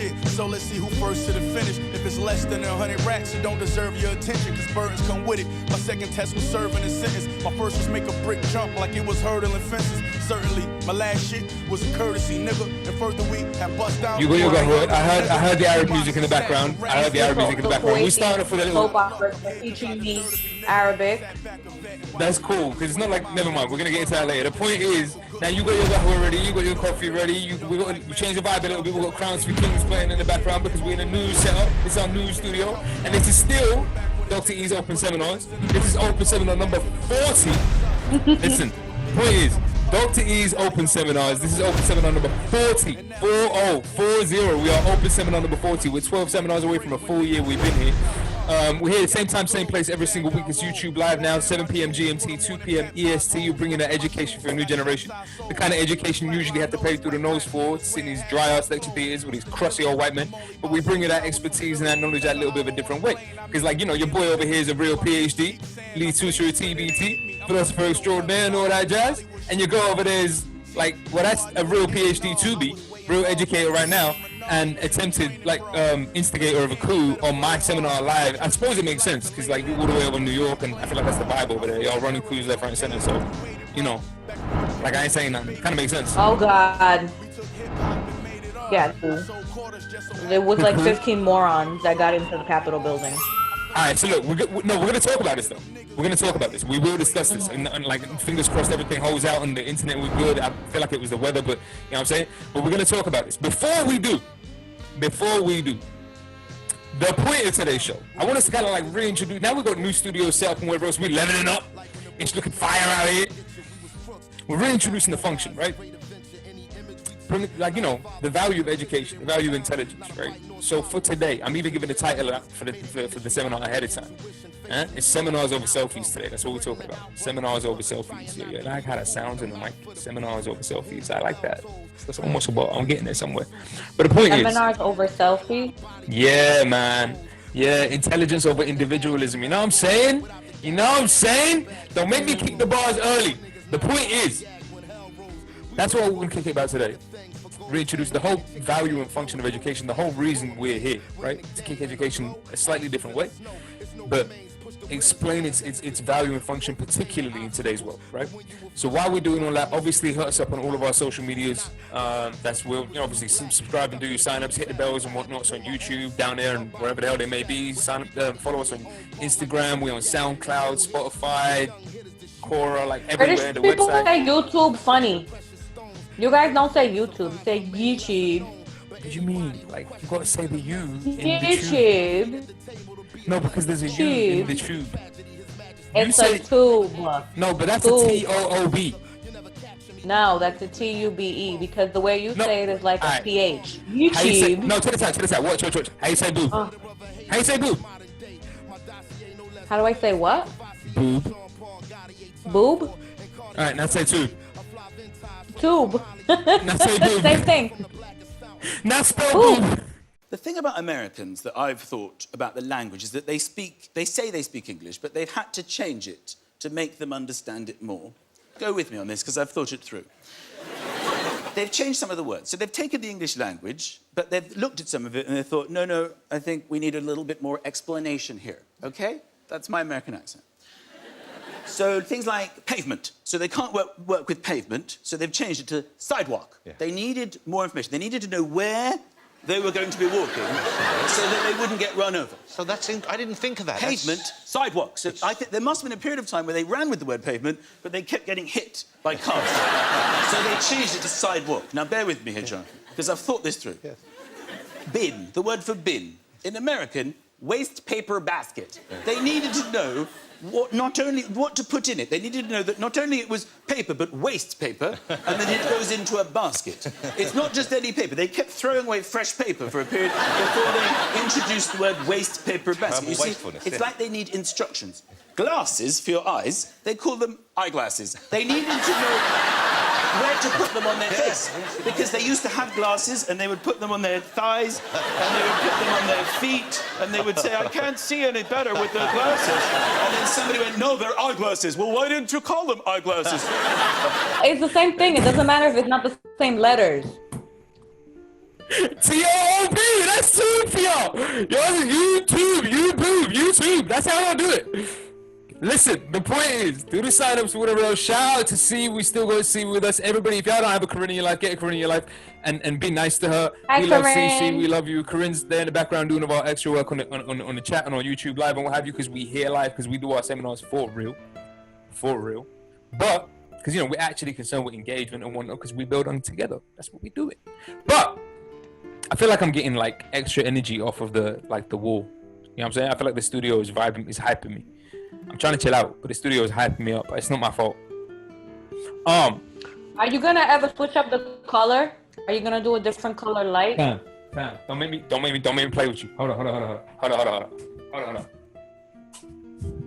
shit. So let's see who first to the finish. If it's less than 100 racks, it don't deserve your attention, cause burdens come with it. My second test was serving a sentence. My first was make a brick jump like it was hurdling fences. Certainly, my last shit was a courtesy, nigga. And further we have bust down. You go. I heard the Arab music in the background. We started off with a little soap opera teaching me Arabic. That's cool, because it's not like, never mind, we're going to get into that later. The point is, now you got your qahwa ready, you got your coffee ready, we changed the vibe a little bit, we've got Crowns for Kings playing in the background because we're in a new setup. This is our new studio, and this is still Dr. E's Open Seminars. This is Open Seminar number 40. Listen, point is, Dr. E's Open Seminars, this is Open Seminar number 40. 40. We are Open Seminar number 40. We're 12 seminars away from a full year we've been here. We're here at the same time, same place every single week. It's YouTube Live now, 7 p.m. GMT, 2 p.m. EST. You're bringing that education for a new generation. The kind of education you usually have to pay through the nose for, to sit in these dry ass lecture theaters with these crusty old white men. But we bring you that expertise and that knowledge that little bit of a different way. Because, like, you know, your boy over here is a real PhD, lead tutor at TBT, philosopher extraordinaire and all that jazz. And your girl over there is, like, well, that's a real PhD to be, real educator right now, and attempted, like, instigator of a coup on my seminar live. I suppose it makes sense, because, like, you're all the way over New York, and I feel like that's the vibe over there. Y'all running coups left, right, and center, so, you know, like, I ain't saying nothing. Kind of makes sense. Oh, God. Yeah, there was, like, 15 morons that got into the Capitol building. All right, so look, we're going to talk about this, though. We're going to talk about this. We will discuss this. And like, fingers crossed, everything holds out and the internet was good. I feel like it was the weather, but you know what I'm saying? But we're going to talk about this. Before we do, the point of today's show, I want us to kind of like reintroduce. Now we've got new studios set up and whatever else. We're leveling up. It's looking fire out here. We're reintroducing the function, right? Like, you know, the value of education, the value of intelligence, right? So for today, I'm even giving the title out for the seminar ahead of time. It's Seminars over Selfies today. That's what we're talking about. Seminars over Selfies. Yeah, I like how that sounds in the mic. Seminars over Selfies. I like that. That's almost about, I'm getting there somewhere. But the point is, Seminars over selfie? Yeah, man. Yeah, intelligence over individualism. You know what I'm saying? Don't make me kick the bars early. The point is, that's what we're going to kick about today. Reintroduce the whole value and function of education, the whole reason we're here, right? To kick education a slightly different way, but explain its value and function, particularly in today's world, right? So while we're doing all that, obviously hit us up on all of our social medias. That's where, you know, obviously subscribe and do your sign-ups, hit the bells and whatnot. So on YouTube, down there, and wherever the hell they may be. Sign up, follow us on Instagram. We're on SoundCloud, Spotify, Quora, like everywhere. British people say YouTube funny. You guys don't say YouTube, you say YouTube. What do you mean? Like, you gotta say the U in YouTube. the tube. No, because there's a U in the tube. It's a tube. No, but that's a T-O-O-B. No, that's a T-U-B-E, because the way you say it is like a PH. YouTube. No, to the side. Watch. How you say boob? How you say boob? How do I say what? Boob. Boob? Alright, now say tube. Tube. Now say boob. Same thing. Now spell boob. The thing about Americans that I've thought about the language is that they say they speak English, but they've had to change it to make them understand it more. Go with me on this, because I've thought it through. They've changed some of the words. So they've taken the English language, but they've looked at some of it and they thought, no, I think we need a little bit more explanation here, okay? That's my American accent. So things like pavement. So they can't work with pavement, so they've changed it to sidewalk. Yeah. They needed more information. They needed to know where they were going to be walking so that they wouldn't get run over. So I didn't think of that. Pavement, sidewalk. So I think there must have been a period of time where they ran with the word pavement, but they kept getting hit by cars. So they changed it to sidewalk. Now, bear with me here, John, because I've thought this through. Yes. Bin, the word for bin. In American, waste paper basket. Yeah. They needed to know what to put in it. They needed to know that not only it was paper, but waste paper, and then it goes into a basket. It's not just any paper. They kept throwing away fresh paper for a period before they introduced the word waste paper basket. You see, it's like they need instructions. Glasses for your eyes, they call them eyeglasses. They needed to know where to put them on their face, because they used to have glasses and they would put them on their thighs and they would put them on their feet and they would say, I can't see any better with the glasses. And then somebody went, no, they're eyeglasses. Well, why didn't you call them eyeglasses? It's the same thing. It doesn't matter if it's not the same letters. TOOP, that's soon for y'all. YouTube. That's how I'll do it. Listen, the point is, do the sign-ups, whatever else. Shout out to C. We still go to C with us. Everybody, if y'all don't have a Corinne in your life, get a Corinne in your life and be nice to her. Hi, we love Corinne. CC. We love you. Corinne's there in the background doing all our extra work on the chat and on YouTube live and what have you, because we here live, because we do our seminars for real. For real. But, because, we're actually concerned with engagement and whatnot, because we build on together. That's what we do it. But I feel like I'm getting like extra energy off of the wall. You know what I'm saying? I feel like the studio is vibing, is hyping me. I'm trying to chill out, but the studio is hyping me up. It's not my fault. Are you gonna ever switch up the color? Are you gonna do a different color light? Fam. Don't make me play with you. Hold on.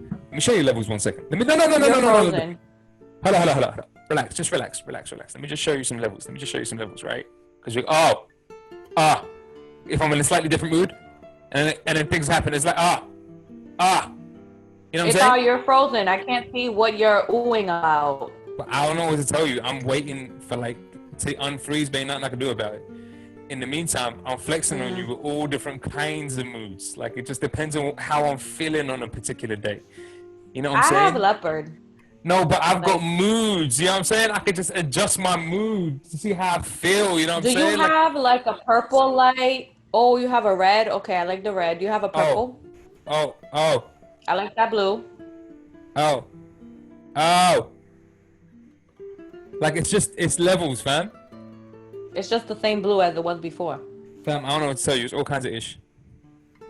Let me show you levels 1 second. No. Hold on. Relax. Let me just show you some levels. Right? Because if I'm in a slightly different mood, and then things happen, it's like You know what I'm saying? It's how you're frozen. I can't see what you're oohing about. But I don't know what to tell you. I'm waiting for to unfreeze, but ain't nothing I can do about it. In the meantime, I'm flexing on you with all different kinds of moods. Like, it just depends on how I'm feeling on a particular day. You know what I'm saying? I have leopard. No, but I've got moods. You know what I'm saying? I could just adjust my mood to see how I feel. You know what I'm saying? Do you have like a purple light? Oh, you have a red? Okay, I like the red. Do you have a purple? Oh. I like that blue. Oh. Like, it's levels, fam. It's just the same blue as it was before. Fam, I don't know what to tell you. It's all kinds of ish.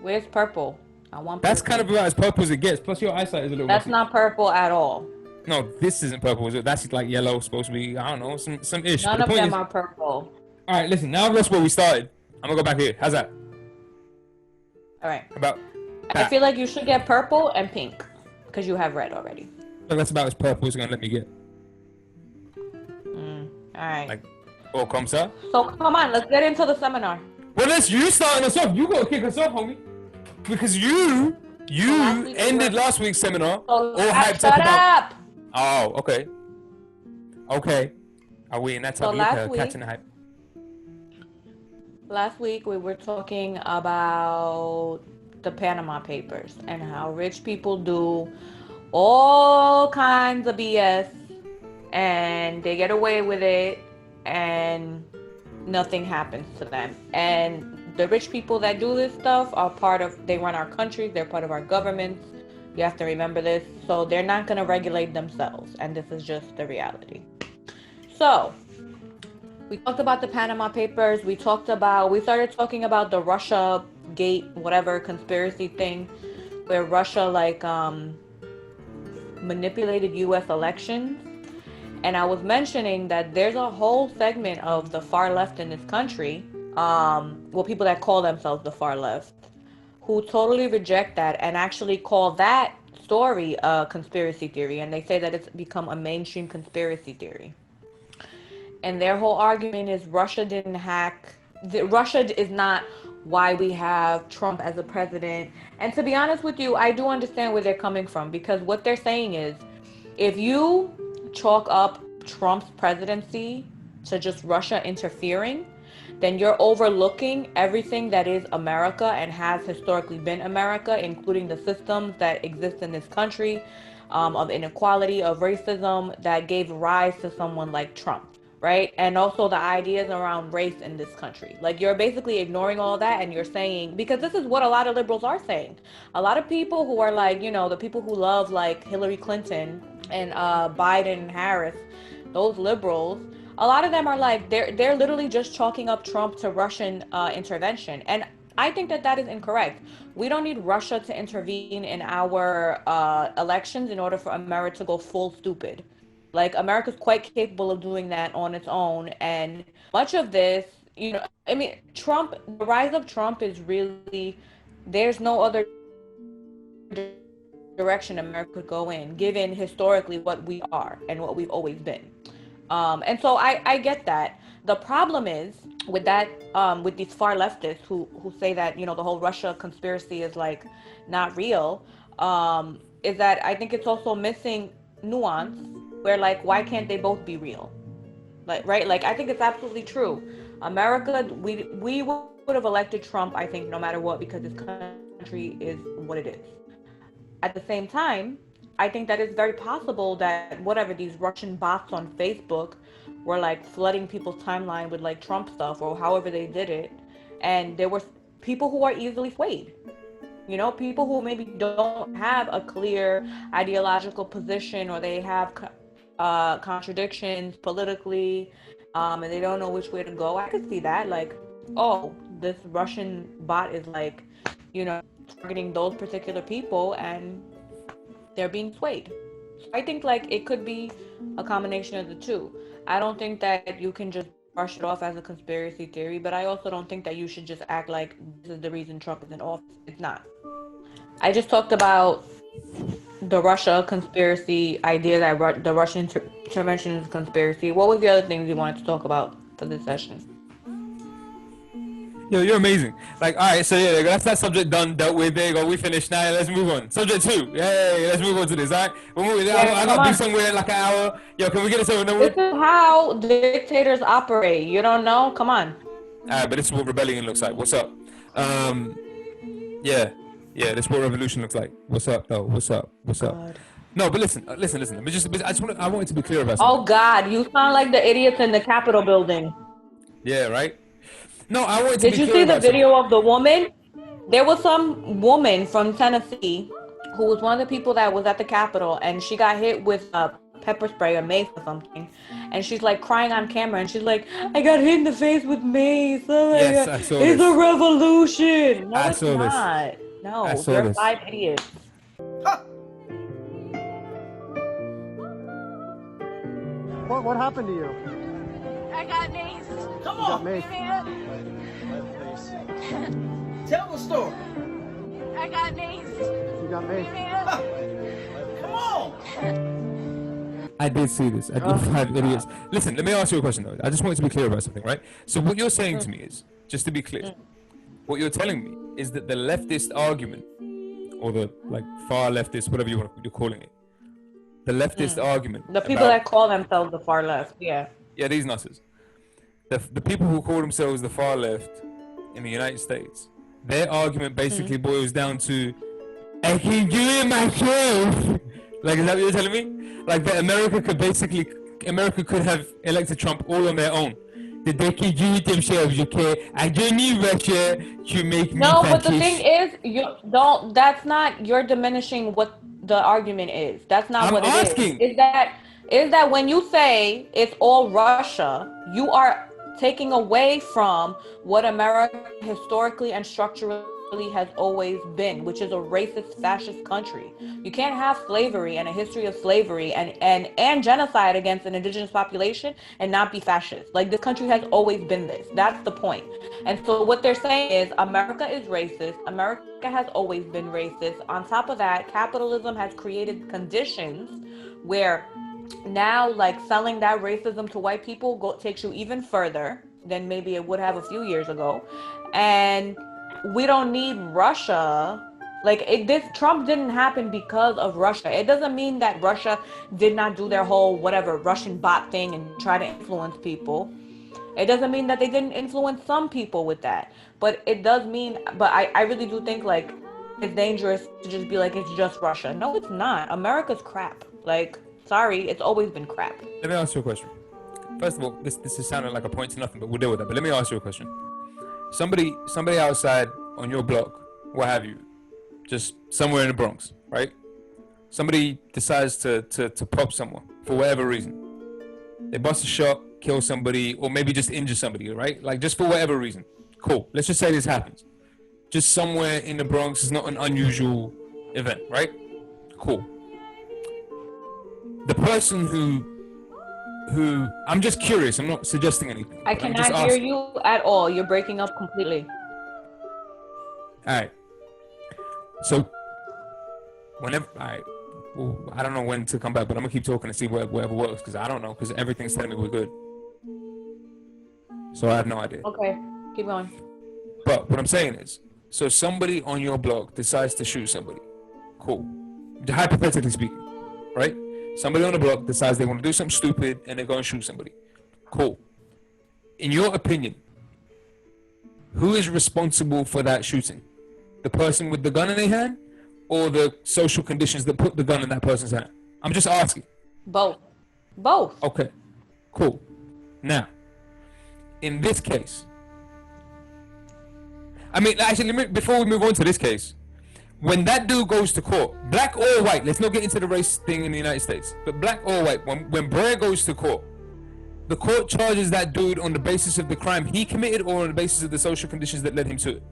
Where's purple? I want purple. That's kind of about as purple as it gets. Plus, your eyesight is a little That's roughy. not purple at all. No, this isn't purple. That's like yellow, supposed to be, I don't know, some ish. None of them are purple. All right, listen, now that's where we started. I'm going to go back here. How's that? All right. About I feel like you should get purple and pink because you have red already. Look, that's about as purple as it's going to let me get. All right. Like, all comes up. So come on, let's get into the seminar. Well, that's you starting us off. You got to kick us off, homie. Because you ended last week's seminar all hyped up about... Oh, okay. Okay. Are we in that type of liquor, catching the hype? Last week, we were talking about the Panama Papers and how rich people do all kinds of BS and they get away with it and nothing happens to them. And the rich people that do this stuff are they run our countries, they're part of our governments. You have to remember this. So they're not going to regulate themselves. And this is just the reality. So we talked about the Panama Papers. We started talking about the Russia Gate, whatever conspiracy thing where Russia manipulated US elections. And I was mentioning that there's a whole segment of the far left in this country, people that call themselves the far left, who totally reject that and actually call that story a conspiracy theory. And they say that it's become a mainstream conspiracy theory. And their whole argument is Russia didn't hack. Russia is not why we have Trump as a president. And to be honest with you, I do understand where they're coming from, because what they're saying is, if you chalk up Trump's presidency to just Russia interfering, then you're overlooking everything that is America and has historically been America, including the systems that exist in this country, of inequality, of racism that gave rise to someone like Trump. Right? And also the ideas around race in this country. Like, you're basically ignoring all that and you're saying, because this is what a lot of liberals are saying. A lot of people who are like, the people who love like Hillary Clinton and Biden and Harris, those liberals, a lot of them are like, they're literally just chalking up Trump to Russian intervention. And I think that is incorrect. We don't need Russia to intervene in our elections in order for America to go full stupid. Like, America's quite capable of doing that on its own. And much of this, Trump, the rise of Trump is really, there's no other direction America could go in, given historically what we are and what we've always been. And so I get that. The problem is with that, with these far leftists who say that, the whole Russia conspiracy is like not real, is that I think it's also missing nuance. Where, like, why can't they both be real? Like, right? Like, I think it's absolutely true. America, we would have elected Trump, I think, no matter what, because this country is what it is. At the same time, I think that it's very possible that whatever these Russian bots on Facebook were like flooding people's timeline with like Trump stuff or however they did it, and there were people who are easily swayed. You know, people who maybe don't have a clear ideological position, or they have contradictions politically, and they don't know which way to go. I could see that, like, oh, this Russian bot is like, you know, targeting those particular people, and they're being swayed. So I think like it could be a combination of the two. I don't think that you can just brush it off as a conspiracy theory, but I also don't think that you should just act like this is the reason Trump is in office. It's not. I just talked about the Russia conspiracy idea, that the Russian intervention is a conspiracy. What was the other things you wanted to talk about for this session? Yo, you're amazing. Like, all right, so yeah, that's that subject done, dealt with. There you go. We finished. Now let's move on. Subject 2. Yeah, let's move on to this. All right, we'll move. I got to be somewhere in like an hour. Yo, can we get this over? This is how dictators operate. You don't know? Come on. All right, but this is what rebellion looks like. What's up? Yeah, this is what revolution looks like. What's up, though? What's up? God. No, but listen. I want it to be clear about something. Oh God, you sound like the idiots in the Capitol building. Yeah, right. No, I wanted to be clear. Did you see the video of the woman? There was some woman from Tennessee who was one of the people that was at the Capitol, and she got hit with pepper spray or mace or something, and she's like crying on camera, and she's like, I got hit in the face with mace. Oh my God. I saw it's this. a revolution. No, I it's saw not. This. No, I saw you're this. 5 idiots. What happened to you? I got maced. Come You got on, maced. tell the story. I got maced. You got maced. Come on. I did see this. I did 5 idiots. Listen, let me ask you a question though. I just wanted to be clear about something, right? So what you're saying to me is, just to be clear, what you're telling me is that the leftist argument, or the like far leftist, whatever you're calling it, the leftist argument. The people that call themselves the far left, yeah. Yeah, these nutters. The people who call themselves the far left in the United States, their argument basically boils down to, I can do it myself. Like, is that what you're telling me? Like that America could have elected Trump all on their own. That they can do it themselves, okay? I don't need Russia to make me No, fascist. but the thing is, that's not, you're diminishing what the argument is. That's not what it asking. is. Is that when you say it's all Russia, you are taking away from what America historically and structurally has always been, which is a racist, fascist country. You can't have slavery and a history of slavery and genocide against an indigenous population and not be fascist. Like, this country has always been this. That's the point. And so what they're saying is America is racist. America has always been racist. On top of that, capitalism has created conditions where now, like, selling that racism to white people takes you even further than maybe it would have a few years ago. And we don't need Russia. Like, this Trump didn't happen because of Russia. It doesn't mean that Russia did not do their whole whatever Russian bot thing and try to influence people. It doesn't mean that they didn't influence some people with that. But it does mean, but I really do think, like, it's dangerous to just be like, it's just Russia. No, it's not. America's crap. Like, sorry, it's always been crap. Let me ask you a question. First of all, this is sounding like a point to nothing, but we'll deal with that. But let me ask you a question. Somebody outside on your block, what have you, just somewhere in the Bronx, right? Somebody decides to pop someone for whatever reason. They bust a shot, kill somebody, or maybe just injure somebody, right? Like, just for whatever reason. Cool. Let's just say this happens. Just somewhere in the Bronx is not an unusual event, right? Cool. The person who I'm just curious, I'm not suggesting anything. I cannot hear you at all. You're breaking up completely. All right. So, whenever, all right, well, I don't know when to come back, but I'm gonna keep talking and see whatever works, because I don't know, because everything's telling me we're good. So I have no idea. Okay, keep going. But what I'm saying is, so somebody on your block decides to shoot somebody. Cool. Hypothetically speaking, right? Somebody on the block decides they want to do something stupid and they go and shoot somebody. Cool. In your opinion, who is responsible for that shooting? The person with the gun in their hand, or the social conditions that put the gun in that person's hand? I'm just asking. Both. Okay, cool. Now, in this case, I mean, actually, before we move on to this case, when that dude goes to court, black or white, let's not get into the race thing in the United States, but black or white, when Brer goes to court, the court charges that dude on the basis of the crime he committed or on the basis of the social conditions that led him to it?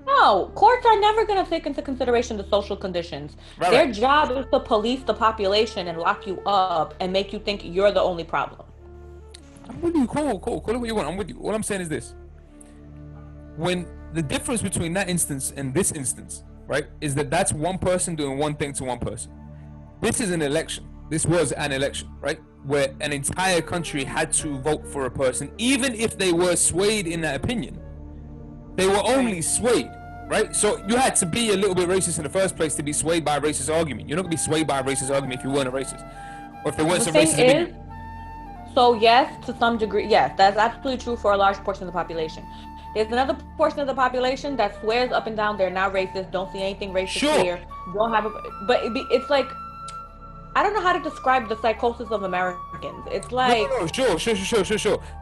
No, courts are never going to take into consideration the social conditions. Right, Their right. job is to police the population and lock you up and make you think you're the only problem. I'm with you, cool. Call it what you want, I'm with you. All I'm saying is this. When the difference between that instance and this instance, right, is that that's one person doing one thing to one person. This is an election. This was an election, right, where an entire country had to vote for a person, even if they were swayed in that opinion. They were only swayed, right? So you had to be a little bit racist in the first place to be swayed by a racist argument. You're not gonna be swayed by a racist argument if you weren't a racist, or if there weren't some racist opinion. So yes, to some degree, yes, that's absolutely true for a large portion of the population. There's another portion of the population that swears up and down they're not racist, don't see anything racist here, don't have but it's like, I don't know how to describe the psychosis of Americans. It's like No, sure.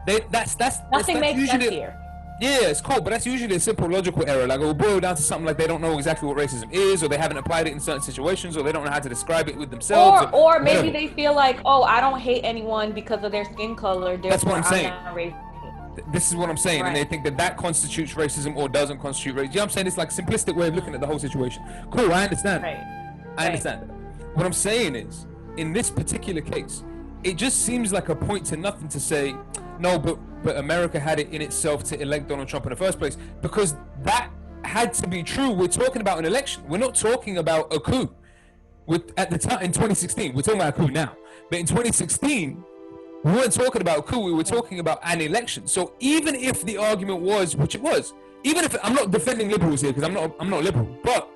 That's nothing makes usually, sense here. Yeah, it's cool, but that's usually a simple logical error. Like, it will boil down to something like they don't know exactly what racism is, or they haven't applied it in certain situations, or they don't know how to describe it with themselves. Or maybe they feel like, oh, I don't hate anyone because of their skin color. That's what I'm saying. Not racist. This is what I'm saying, and they think that constitutes racism or doesn't constitute racism. You know what I'm saying? It's like a simplistic way of looking at the whole situation. Cool, I understand. I understand that. What I'm saying is, in this particular case, it just seems like a point to nothing to say, no, but America had it in itself to elect Donald Trump in the first place, because that had to be true. We're talking about an election. We're not talking about a coup. At the time, in 2016, we're talking about a coup now. But in 2016, we weren't talking about a coup. We were talking about an election. So even if the argument was, which it was, even if I'm not defending liberals here because I'm not liberal, but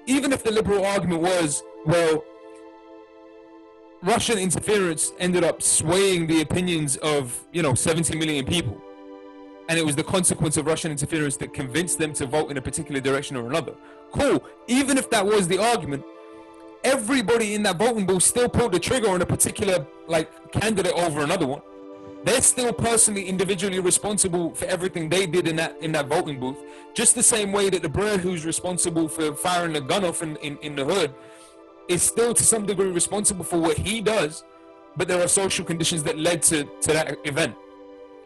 even if the liberal argument was, well, Russian interference ended up swaying the opinions of, 70 million people, and it was the consequence of Russian interference that convinced them to vote in a particular direction or another. Cool. Even if that was the argument, everybody in that voting booth still pulled the trigger on a particular candidate over another one. They're still personally, individually responsible for everything they did in that voting booth, just the same way that the bird who's responsible for firing the gun off in the hood is still to some degree responsible for what he does, but there are social conditions that led to that event.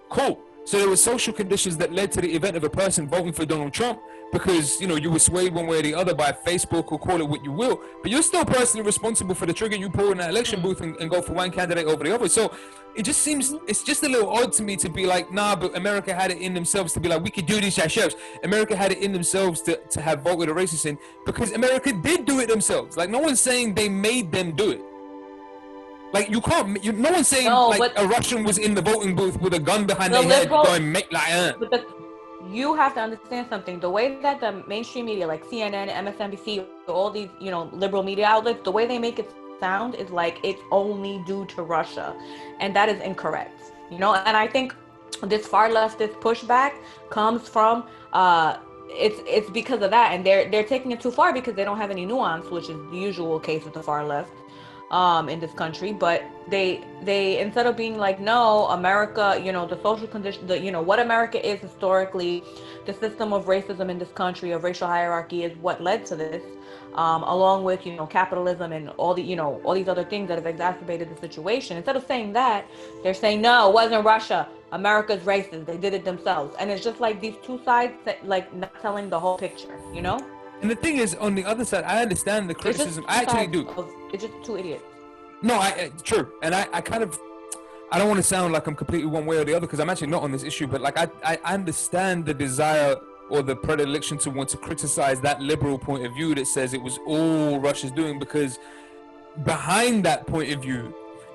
Cool. So there were social conditions that led to the event of a person voting for Donald Trump because, you were swayed one way or the other by Facebook, or call it what you will, but you're still personally responsible for the trigger you pull in that election booth and go for one candidate over the other. So it just seems, it's just a little odd to me to be like, nah, but America had it in themselves to be like, we could do this ourselves. America had it in themselves to have voted a racist in, because America did do it themselves. Like, no one's saying they made them do it. Like, you can't, no one's saying a Russian was in the voting booth with a gun behind their head going, make like, you have to understand something. The way that the mainstream media, like CNN, MSNBC, all these, liberal media outlets, the way they make it sound is like it's only due to Russia, and that is incorrect. And I think this far leftist pushback comes from it's because of that, and they're taking it too far because they don't have any nuance, which is the usual case with the far left in this country. But they instead of being like, no, America, the social condition, what America is historically, the system of racism in this country, of racial hierarchy, is what led to this, along with capitalism and all these other things that have exacerbated the situation. Instead of saying that, they're saying, no, it wasn't Russia, America's racist, they did it themselves. And it's just like these two sides that, not telling the whole picture. And the thing is, on the other side, I understand the criticism. I actually do. It's just two idiots. No, true. And I kind of, I don't want to sound like I'm completely one way or the other, because I'm actually not on this issue, but I understand the desire or the predilection to want to criticize that liberal point of view that says it was all Russia's doing, because behind that point of view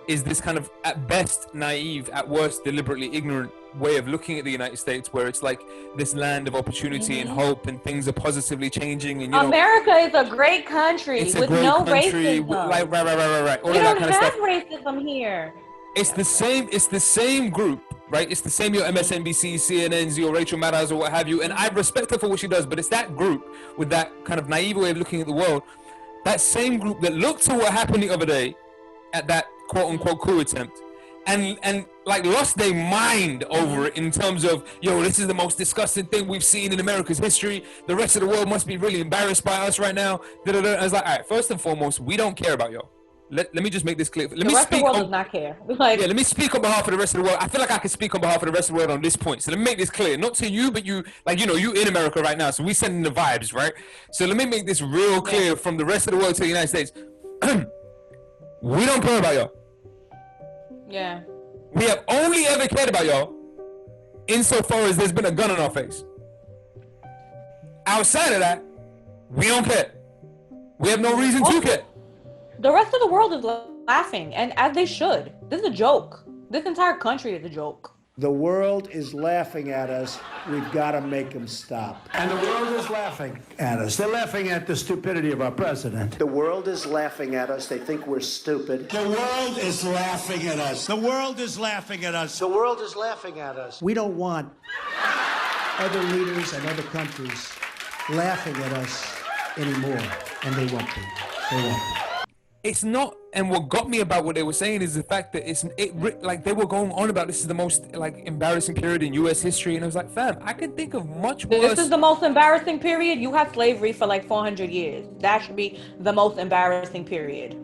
is this kind of, at best, naive, at worst, deliberately ignorant way of looking at the United States, where it's like this land of opportunity and hope, and things are positively changing. And America is a great country with no racism. Right. We don't have racism here. It's the same group right? It's the same your MSNBC, CNNs, your Rachel Maddows or what have you. And I respect her for what she does, but it's that group with that kind of naive way of looking at the world, that same group that looked to what happened the other day at that quote-unquote coup attempt and like lost their mind over it in terms of, yo, this is the most disgusting thing we've seen in America's history. The rest of the world must be really embarrassed by us right now. I was like, all right, first and foremost, we don't care about y'all. Let me just make this clear. The rest of the world does not care. Like, yeah, let me speak on behalf of the rest of the world. I feel like I can speak on behalf of the rest of the world on this point. So let me make this clear. Not to you, but you, like, you know, you in America right now. So we sending the vibes, right? So let me make this real clear from the rest of the world to the United States. We don't care about y'all. yeah. We have only ever cared about y'all insofar as there's been a gun in our face. Outside of that, we don't care. We have no reason to care. The rest of the world is laughing, and as they should. This is a joke. This entire country is a joke. The world is laughing at us. We've got to make them stop. And the world is laughing at us. They're laughing at the stupidity of our president. The world is laughing at us. They think we're stupid. The world is laughing at us. The world is laughing at us. The world is laughing at us. We don't want other leaders and other countries laughing at us anymore. And they won't be. They won't be. It's not, and what got me about what they were saying is the fact that like they were going on about this is the most like embarrassing period in U.S. history, and I was like, fam, I can think of much worse. This is the most embarrassing period. You had slavery for like 400 years. That should be the most embarrassing period.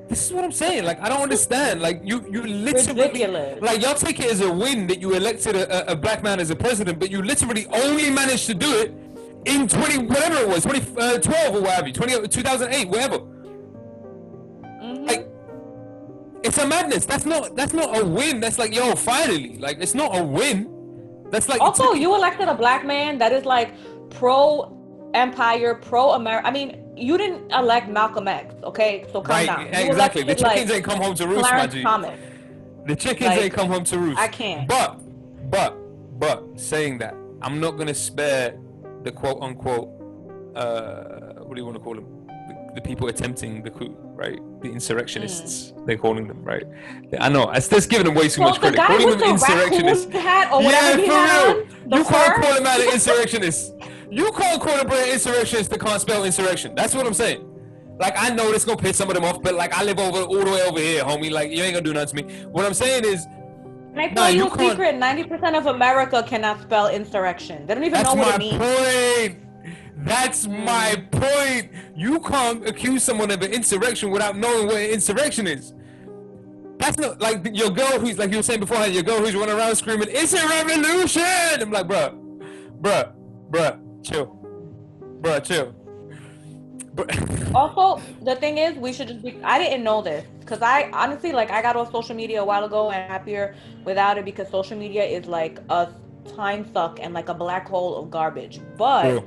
This is what I'm saying. Like, I don't understand. Like, you literally, ridiculous. Like, y'all take it as a win that you elected a black man as a president, but you literally only managed to do it in 2012 or what have you, 2008, whatever. Like, it's a madness. That's not a win. That's like, yo, finally. Like, it's not a win. That's like, also, you elected a black man that is like pro-empire, pro-America. I mean, you didn't elect Malcolm X, okay? So calm down. You exactly. The elected, chickens like, ain't come home to roost, my G. Thomas. The chickens Like, ain't come home to roost. I can't. But saying that, I'm not gonna spare the quote unquote, what do you want to call them? The people attempting the coup, right? The insurrectionists, they're calling them, right? I know, it's just giving them way too much credit. Calling them insurrectionists. Hat or whatever he had on, you can't call him out an insurrectionist. You can't call a brand insurrectionist that can't spell insurrection. That's what I'm saying. Like, I know this gonna piss some of them off, but like, I live all the way over here, homie. Like, you ain't gonna do nothing to me. What I'm saying is, and I tell you a secret, 90% of America cannot spell insurrection. They don't even know what it means. That's my point. You can't accuse someone of an insurrection without knowing what an insurrection is. That's not like your girl who's, like you were saying beforehand, your girl who's running around screaming, "It's a revolution!" I'm like, bruh, chill. Also, the thing is, we should just be, I didn't know this, because I honestly, like, I got off social media a while ago and I'm happier without it, because social media is like a time suck and like a black hole of garbage. But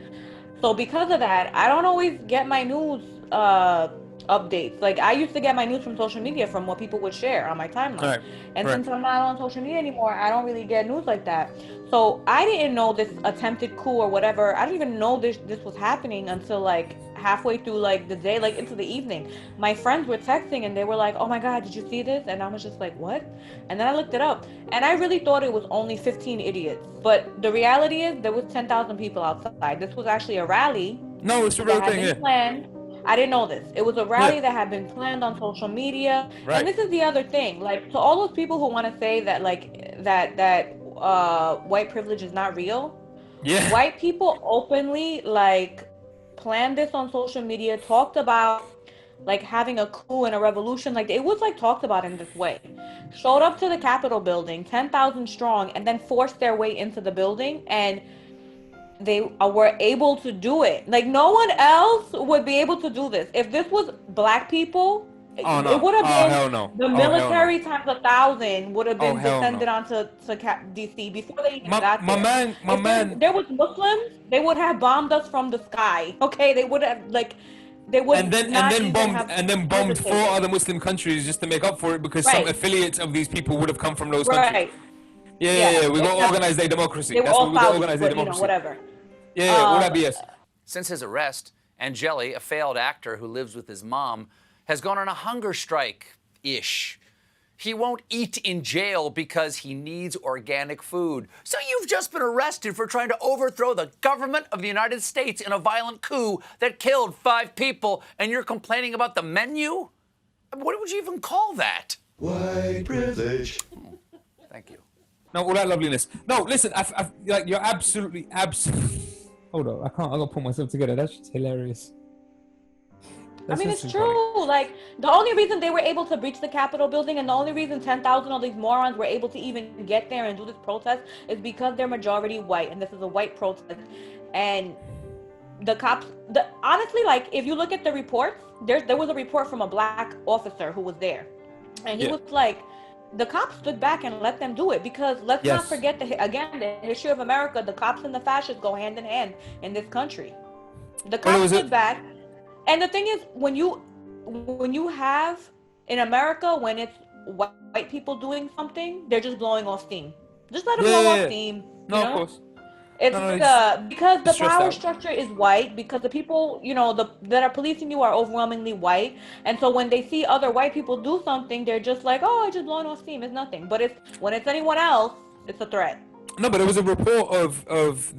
so because of that, I don't always get my news updates. Like, I used to get my news from social media from what people would share on my timeline. Since I'm not on social media anymore, I don't really get news like that. So I didn't know this attempted coup or whatever. I didn't even know this was happening until like halfway through like the day, like into the evening. My friends were texting and they were like, "Oh my God, did you see this?" And I was just like, "What?" And then I looked it up, and I really thought it was only 15 idiots. But the reality is there was 10,000 people outside. This was actually a rally. No, it's a real thing, planned. I didn't know this. It was a rally that had been planned on social media. Right. And this is the other thing. Like, to all those people who want to say that, like, that white privilege is not real. Yeah. White people openly, like, planned this on social media, talked about, like, having a coup and a revolution. Like, it was, like, talked about in this way. Showed up to the Capitol building, 10,000 strong, and then forced their way into the building, and they were able to do it. Like, no one else would be able to do this. If this was black people, it would have been the military times 1,000 would have been descended onto DC before they even got there. My man. There was Muslims, they would have bombed us from the sky. Okay, they would have, like, they would and then bombed 4 other Muslim countries just to make up for it, because some affiliates of these people would have come from those countries. Yeah. We got to organize their democracy. That's what we got to organize their democracy. Whatever. Yeah, all that BS. Since his arrest, Angeli, a failed actor who lives with his mom, has gone on a hunger strike-ish. He won't eat in jail because he needs organic food. So you've just been arrested for trying to overthrow the government of the United States in a violent coup that killed 5 people, and you're complaining about the menu? What would you even call that? White privilege. Thank you. No, all that loveliness. No, listen, like you're absolutely. Hold on, I gotta put myself together. That's just hilarious. I mean, it's true. Like, the only reason they were able to breach the Capitol building and the only reason 10,000 of these morons were able to even get there and do this protest is because they're majority white, and this is a white protest. And the cops, honestly, like, if you look at the reports, there was a report from a black officer who was there. And he was like, the cops stood back and let them do it because let's not forget, again, the history of America, the cops and the fascists go hand in hand in this country. The cops stood back. And the thing is, when you have in America, when it's white people doing something, they're just blowing off steam. Just let them blow off steam. No, of course. It's because the power structure is white, because the people, that are policing you are overwhelmingly white. And so when they see other white people do something, they're just like, oh, it's just blowing off steam. It's nothing. But when it's anyone else, it's a threat. No, but there was a report of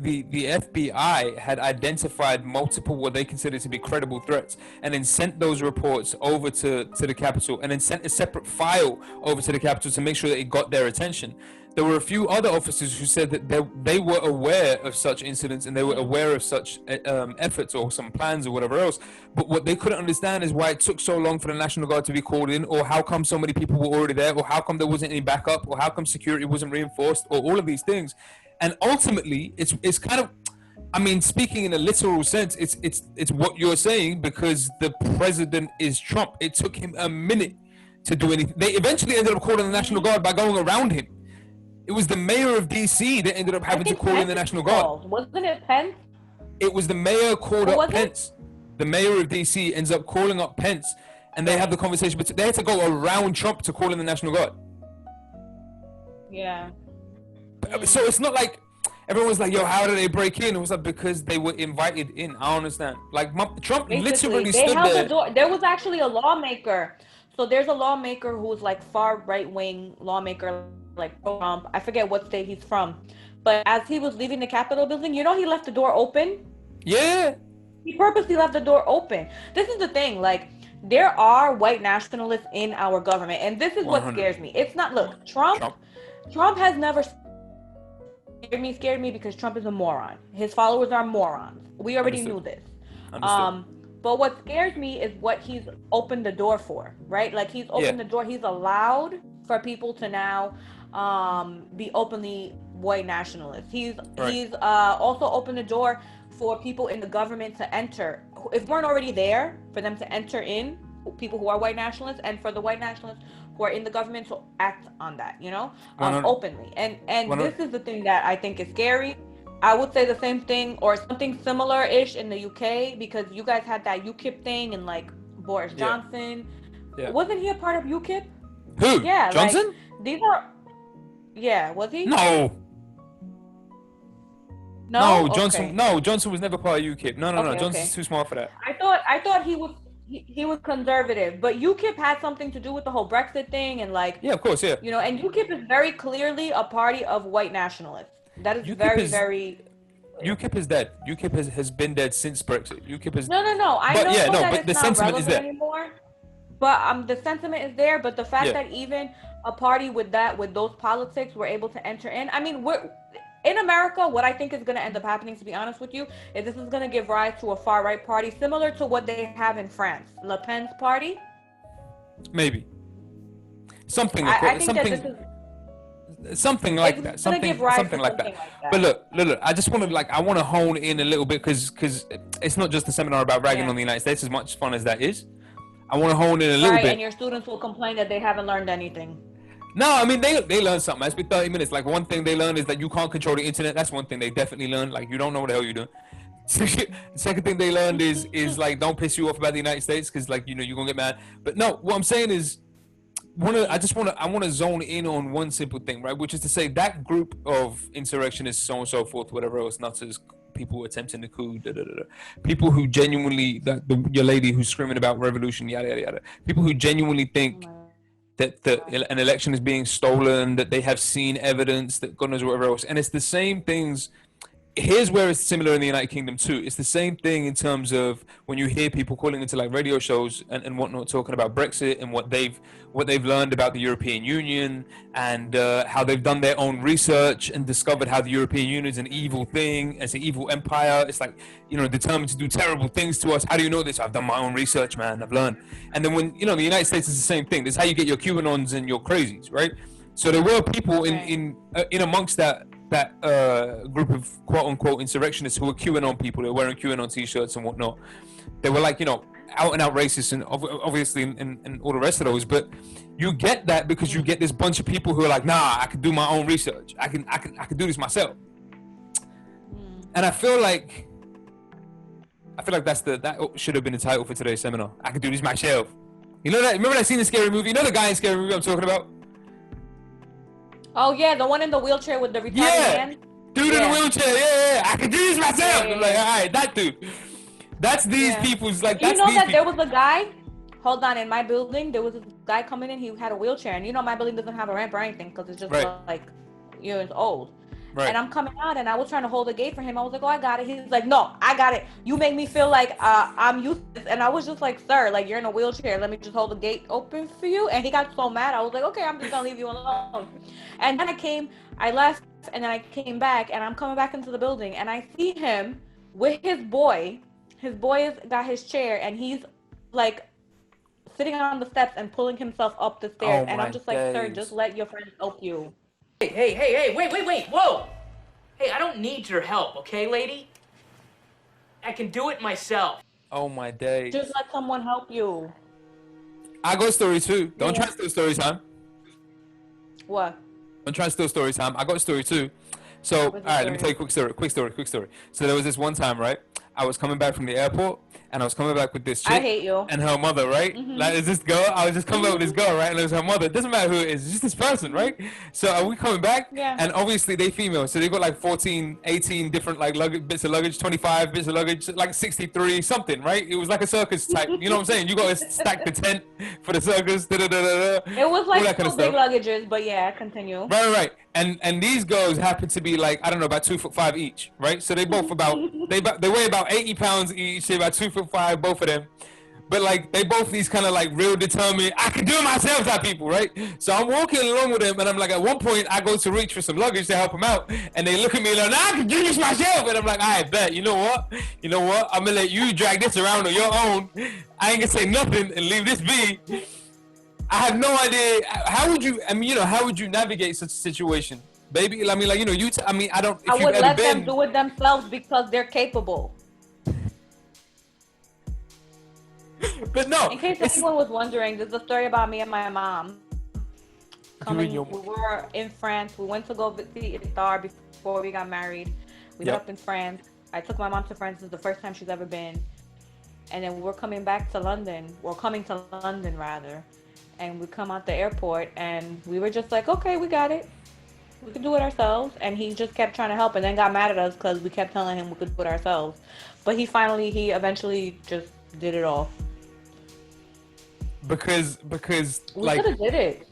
the FBI had identified multiple what they considered to be credible threats, and then sent those reports over to the Capitol, and then sent a separate file over to the Capitol to make sure that it got their attention. There were a few other officers who said that they were aware of such incidents and they were aware of such efforts or some plans or whatever else. But what they couldn't understand is why it took so long for the National Guard to be called in, or how come so many people were already there, or how come there wasn't any backup, or how come security wasn't reinforced, or all of these things. And ultimately, it's kind of, I mean, speaking in a literal sense, it's what you're saying, because the president is Trump. It took him a minute to do anything. They eventually ended up calling the National Guard by going around him. It was the mayor of D.C. that ended up having to call in the National Guard. Wasn't it Pence? It was the mayor called up Pence. The mayor of D.C. ends up calling up Pence, and they have the conversation. But they had to go around Trump to call in the National Guard. Yeah. So it's not like everyone was like, "Yo, how did they break in?" It was like, because they were invited in. I don't understand. Like Trump literally stood there. The door. There was actually a lawmaker. So there's a lawmaker who's like far right-wing lawmaker, like Trump. I forget what state he's from. But as he was leaving the Capitol building, he left the door open? Yeah. He purposely left the door open. This is the thing, like, there are white nationalists in our government, and this is 100. What scares me. It's not, look, Trump has never scared me because Trump is a moron. His followers are morons. We already knew this. But what scares me is what he's opened the door for, right? Like, he's opened the door. He's allowed for people to now be openly white nationalists. He's also opened the door for people in the government to enter, if weren't already there, for them to enter in, people who are white nationalists, and for the white nationalists who are in the government to act on that, openly. And this is the thing that I think is scary. I would say the same thing or something similar-ish in the UK, because you guys had that UKIP thing, and like Boris Johnson. Yeah. Wasn't he a part of UKIP? Who? Yeah, Johnson? Like, these are. Yeah, was he? No. No, Johnson. Okay. No, Johnson was never part of UKIP. No. Johnson's too smart for that. I thought he was conservative, but UKIP had something to do with the whole Brexit thing, and like. Yeah, of course, yeah. And UKIP is very clearly a party of white nationalists. That is very. UKIP is dead. UKIP has been dead since Brexit. UKIP is. No. But the sentiment is there anymore. But the sentiment is there. But the fact that even a party with those politics were able to enter in. I mean, in America, what I think is going to end up happening, to be honest with you, is this is going to give rise to a far right party similar to what they have in France, Le Pen's party. Maybe. Something like that. Something like that. But look, I just want to hone in a little bit, because it's not just a seminar about ragging on the United States, as much fun as that is. I want to hone in a little bit. And your students will complain that they haven't learned anything. No, I mean, they learn something. It's been 30 minutes. Like, one thing they learn is that you can't control the internet. That's one thing they definitely learned. Like, you don't know what the hell you're doing. Second thing they learned is like, don't piss you off about the United States, because like, you're gonna get mad. But no, what I'm saying is, I want to zone in on one simple thing, right? Which is to say that group of insurrectionists, so on and so forth, whatever else, nutters, people attempting the coup, people who genuinely, your lady who's screaming about revolution, yada yada yada, people who genuinely think that an election is being stolen, that they have seen evidence, that God knows whatever else. And it's the same things. Here's where it's similar in the United Kingdom too. It's the same thing in terms of when you hear people calling into like radio shows and whatnot, talking about Brexit and what they've learned about the European Union and how they've done their own research and discovered how the European Union is an evil thing, it's an evil empire. It's like, determined to do terrible things to us. How do you know this? I've done my own research, man. I've learned. And then when, the United States is the same thing. This is how you get your QAnons and your crazies, right? So there were people in amongst that group of quote unquote insurrectionists who were QAnon people. They were wearing QAnon t-shirts and whatnot. They were like, out and out racist and obviously and all the rest of those. But you get that because you get this bunch of people who are like, nah, I can do my own research. I can do this myself. And I feel like that should have been the title for today's seminar. I can do this myself. You know that? Remember that scene in Scary Movie? You know the guy in Scary Movie I'm talking about? Oh yeah, the one in the wheelchair with the retarded man. Dude in the wheelchair. Yeah. I can do this myself. Yeah. I'm like, all right, that dude. That's these people's like. That's There was a guy. Hold on, in my building, there was a guy coming in. He had a wheelchair, and my building doesn't have a ramp or anything because it's just like years old. Right. And I'm coming out, and I was trying to hold the gate for him. I was like, "Oh, I got it." He's like, "No, I got it. You make me feel like I'm useless." And I was just like, "Sir, like you're in a wheelchair. Let me just hold the gate open for you." And he got so mad. I was like, "Okay, I'm just gonna leave you alone." And then I left, and then I came back, and I'm coming back into the building, and I see him with his boy. His boy has got his chair, and he's like sitting on the steps and pulling himself up the stairs. And I'm just like, "Sir, just let your friend help you." Hey, wait, whoa! Hey, I don't need your help, okay, lady? I can do it myself. Oh my days. Just let someone help you. I got a story too. Don't try to steal story time. What? Don't try to steal story time. I got a story too. So, all right, let me tell you a quick story. So there was this one time, right? I was coming back from the airport, and I was coming back with this chick. I hate you. And her mother, right? Like, is this girl? I was just coming back with this girl, right? And it was her mother. It doesn't matter who it is. It's just this person, right? So are we coming back? Yeah. And obviously they female. So they got like 14, 18 different like bits of luggage, 25 bits of luggage, like 63 something, right? It was like a circus type. You know what I'm saying? You got to stack the tent for the circus. It was like two big luggages, but yeah, continue. Right. And these girls happen to be like, I don't know, about 2'5" each, right? So they both they weigh about 80 pounds each. They're about 2'5", both of them. But like they both these kind of like real determined, I can do it myself type people, right? So I'm walking along with them, and I'm like, at one point I go to reach for some luggage to help them out, and they look at me like, I can do this myself, and I'm like, I bet. You know what? I'm gonna let you drag this around on your own. I ain't gonna say nothing and leave this be. I have no idea. How would you navigate such a situation, baby? I mean, like, I don't. I would let them do it themselves because they're capable. But no. In case anyone was wondering, there's a story about me and my mom. We were in France. We went to go see a star before we got married. We met up in France. I took my mom to France. This is the first time she's ever been. And then we're coming back to London. We're coming to London, rather. And we come out the airport, and we were just like, okay, we got it. We can do it ourselves. And he just kept trying to help, and then got mad at us because we kept telling him we could do it ourselves. But he eventually just did it all. Because we could have did it.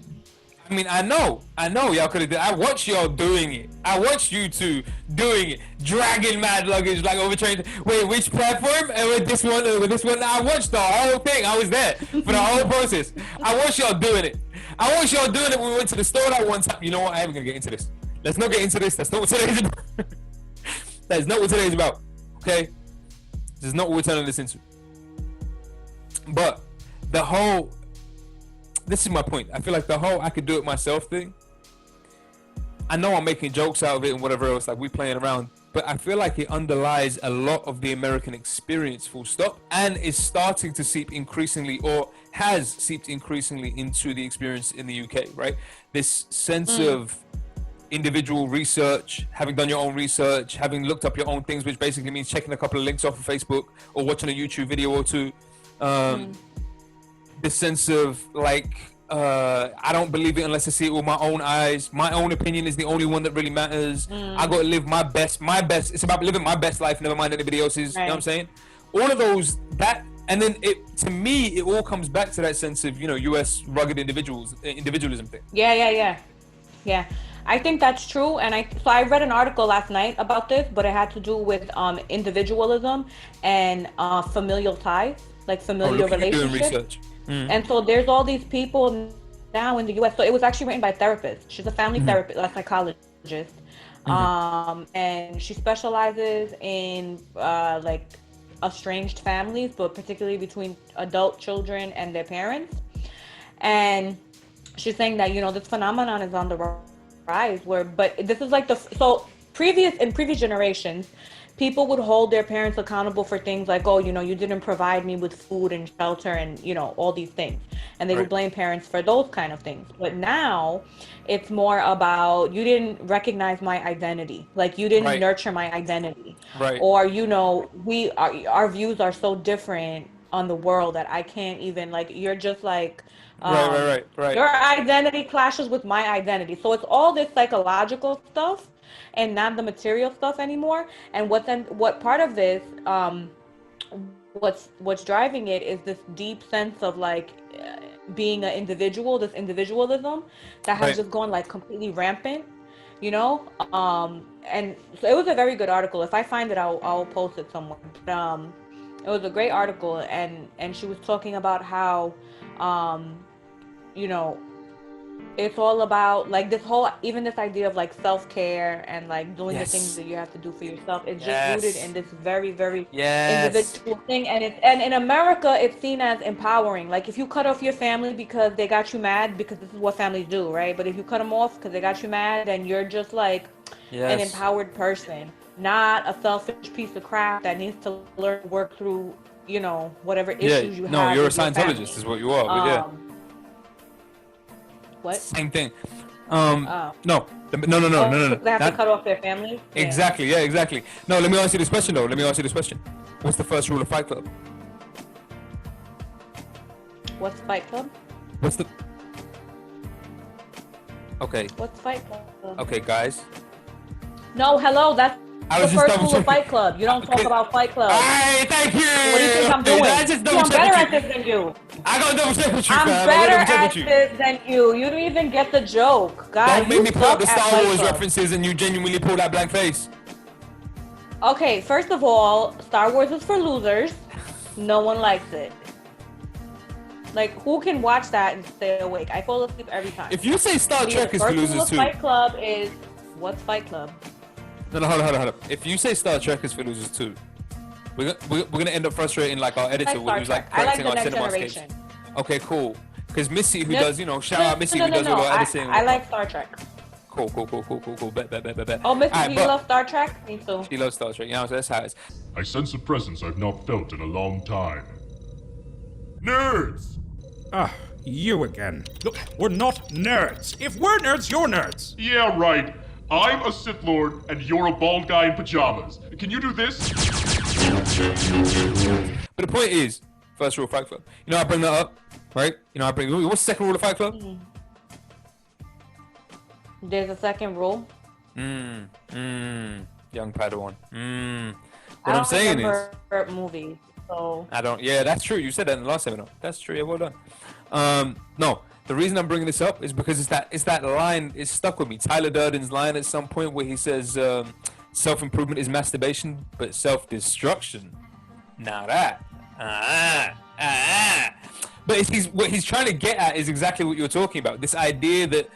I mean, I know y'all could have did. I watched y'all doing it. I watched you two doing it, dragging mad luggage like overtrained. Wait, which platform? And with this one. I watched the whole thing. I was there for the whole process. I watched y'all doing it. When we went to the store that one time. You know what? I ain't gonna get into this. Let's not get into this. That's not what today's about. That is not what today's about. Okay? This is not what we're turning this into. But this is my point. I feel like the whole I could do it myself thing, I know I'm making jokes out of it and whatever else, like we playing around, but I feel like it underlies a lot of the American experience, full stop, and is starting to seep increasingly, or has seeped increasingly into the experience in the UK, right? This sense of individual research, having done your own research, having looked up your own things, which basically means checking a couple of links off of Facebook or watching a YouTube video or two. The sense of like, I don't believe it unless I see it with my own eyes. My own opinion is the only one that really matters. I got to live my best. It's about living my best life, never mind anybody else's. Right. You know what I'm saying? All of those, that And then to me, it all comes back to that sense of, U.S. rugged individualism thing. Yeah. I think that's true. And so I read an article last night about this, but it had to do with individualism and familial ties, like familial relationships. Doing research. And so there's all these people now in the U.S. So it was actually written by a therapist. She's a family therapist, a psychologist. And she specializes in like estranged families, but particularly between adult children and their parents. And she's saying that, this phenomenon is on the rise but this is like in previous generations, people would hold their parents accountable for things like, oh, you didn't provide me with food and shelter and, all these things. And they would blame parents for those kind of things. But now it's more about, you didn't recognize my identity. Like, you didn't nurture my identity. Right. Or, our views are so different on the world that I can't even, like, you're just like, right. your identity clashes with my identity. So it's all this psychological stuff and not the material stuff anymore. And what part of this, what's driving it is this deep sense of like being an individual, this individualism that has just gone like completely rampant, and so it was a very good article. If I find it, I'll post it somewhere. But, it was a great article, and she was talking about how, it's all about like this idea of like self-care and like doing the things that you have to do for yourself. It's just rooted in this very, very individual thing. And in America, it's seen as empowering. Like if you cut off your family because they got you mad, because this is what families do, right? But if you cut them off because they got you mad, then you're just like an empowered person, not a selfish piece of crap that needs to learn to work through, whatever issues you have. No, you're a Scientologist is what you are, but What? Same thing. No. They have to cut off their family? Exactly, exactly. No, let me ask you this question, though. What's the first rule of Fight Club? What's Fight Club? Okay. What's Fight Club? Okay, guys. No, hello, that's the first rule of Fight Club. You don't talk about Fight Club. Hey, thank you! What do you think I'm doing? I'm better at this than you. I gotta double check with you, I'm better at this than you. You don't even get the joke, guys. Don't make me pull up the Star Wars references and you genuinely pull that blank face. Okay, first of all, Star Wars is for losers. No one likes it. Like, who can watch that and stay awake? I fall asleep every time. If you say Star Trek is for losers too. Fight Club is... What's Fight Club? No, hold on. If you say Star Trek is for losers too, we're gonna end up frustrating like our editor who's like correcting our cinemascapes. Okay, cool. Because Missy, who does, shout out Missy, who does all our editing. I like Star Trek. Cool. Bet. Oh, Missy, do you love Star Trek? Me too. She loves Star Trek. So that's how it is. I sense a presence I've not felt in a long time. Nerds! Ah, you again. Look, we're not nerds. If we're nerds, you're nerds. Yeah, right. I'm a Sith Lord, and you're a bald guy in pajamas. Can you do this? But the point is, first rule of Fight Club. I bring that up, right? What's the second rule of Fight Club? There's a second rule. Young Padawan. What I I'm saying is... movies, so... I don't... Yeah, that's true. You said that in the last seminar. That's true. Yeah, well done. No. The reason I'm bringing this up is because it's that line is stuck with me. Tyler Durden's line at some point where he says self-improvement is masturbation, but self-destruction. Now that. But what he's trying to get at is exactly what you're talking about. This idea that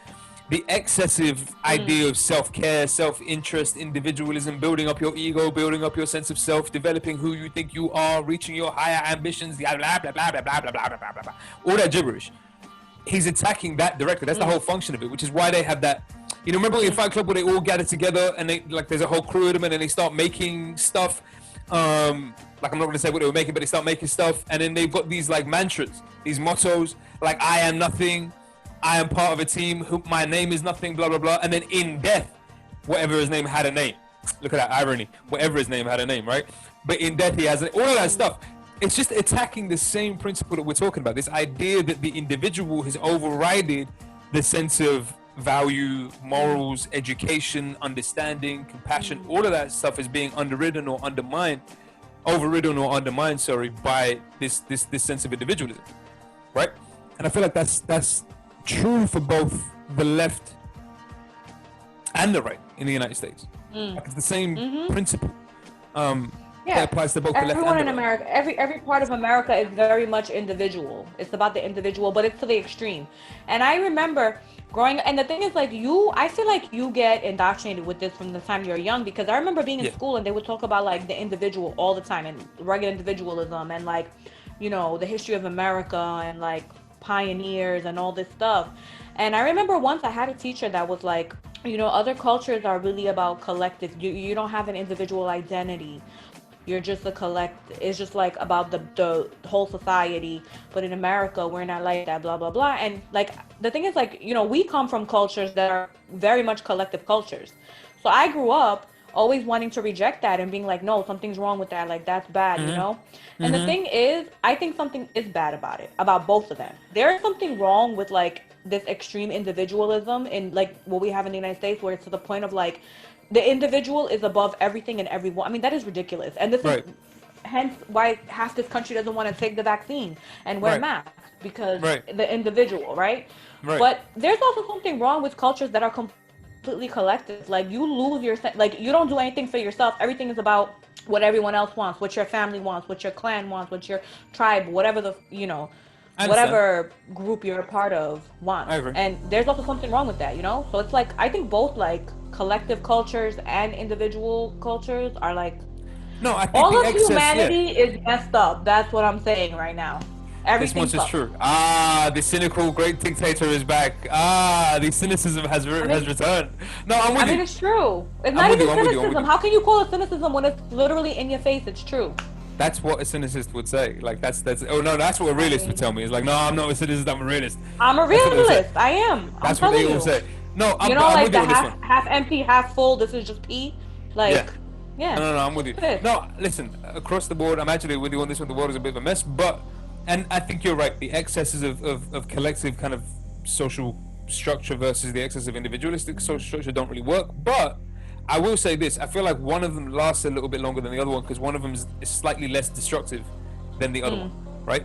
the excessive idea of self-care, self-interest, individualism, building up your ego, building up your sense of self, developing who you think you are, reaching your higher ambitions, blah, blah, blah, blah, blah, blah, blah, blah, blah, blah, blah. All that gibberish. He's attacking that directly. That's the whole function of it, which is why they have that. Remember in Fight Club where they all gather together and they there's a whole crew of them and then they start making stuff. I'm not going to say what they were making, but they start making stuff and then they've got these like mantras, these mottos, like I am nothing, I am part of a team, my name is nothing, blah, blah, blah. And then in death, whatever his name had a name. Look at that irony. Whatever his name had a name, right? But in death, he has all of that stuff. It's just attacking the same principle that we're talking about. This idea that the individual has overridden the sense of value, morals, education, understanding, compassion. All of that stuff is being underridden or undermined overridden or undermined, by this sense of individualism, right? And I feel like that's true for both the left and the right in the United States. Like it's the same principle. That applies to both the left and Everyone in the right. America, every part of America is very much individual. It's about the individual, but it's to the extreme. And I remember growing, and the thing is, like, I feel like you get indoctrinated with this from the time you're young, because I remember being in school and they would talk about like the individual all the time and rugged individualism and like, you know, the history of America and like pioneers and all this stuff. And I remember once I had a teacher that was like, you know, other cultures are really about collective. You don't have an individual identity. You're just a it's just like about the whole society. But in America, we're not like that, blah, blah, blah. And like, the thing is, like, you know, we come from cultures that are very much collective cultures. So I grew up always wanting to reject that and being like, no, something's wrong with that. Like, that's bad, you know? And the thing is, I think something is bad about it, about both of them. There is something wrong with like this extreme individualism in like what we have in the United States, where it's to the point of like, the individual is above everything and everyone. I mean, that is ridiculous. And this is hence why half this country doesn't want to take the vaccine and wear masks, because the individual, right? But there's also something wrong with cultures that are completely collective. Like, you lose like, you don't do anything for yourself. Everything is about what everyone else wants, what your family wants, what your clan wants, what your tribe, whatever the, you know, whatever group you're a part of wants. And there's also something wrong with that, you know? So it's like, I think both like collective cultures and individual cultures are like, no, I think all of excess, humanity is messed up. That's what I'm saying right now. Everything this much is true. The cynical great dictator is back. The cynicism has returned. No, I'm with you. I mean, it's true. It's not even cynicism. How can you call it cynicism when it's literally in your face? It's true. That's what a cynicist would say. Like, that's oh no, that's what a realist would tell me. It's like, no, I'm not a cynicist, I'm a realist. I'm a realist. I am. That's what they all say. No, I'm, you know, I'm like with the you on this one. half empty, half full. This is just pee. Like, yeah. No, I'm with you. No, listen, across the board, I'm actually with you on this one. The world is a bit of a mess, and I think you're right. The excesses of collective kind of social structure versus the excess of individualistic social structure don't really work. But I will say this: I feel like one of them lasts a little bit longer than the other one, because one of them is slightly less destructive than the other one, right?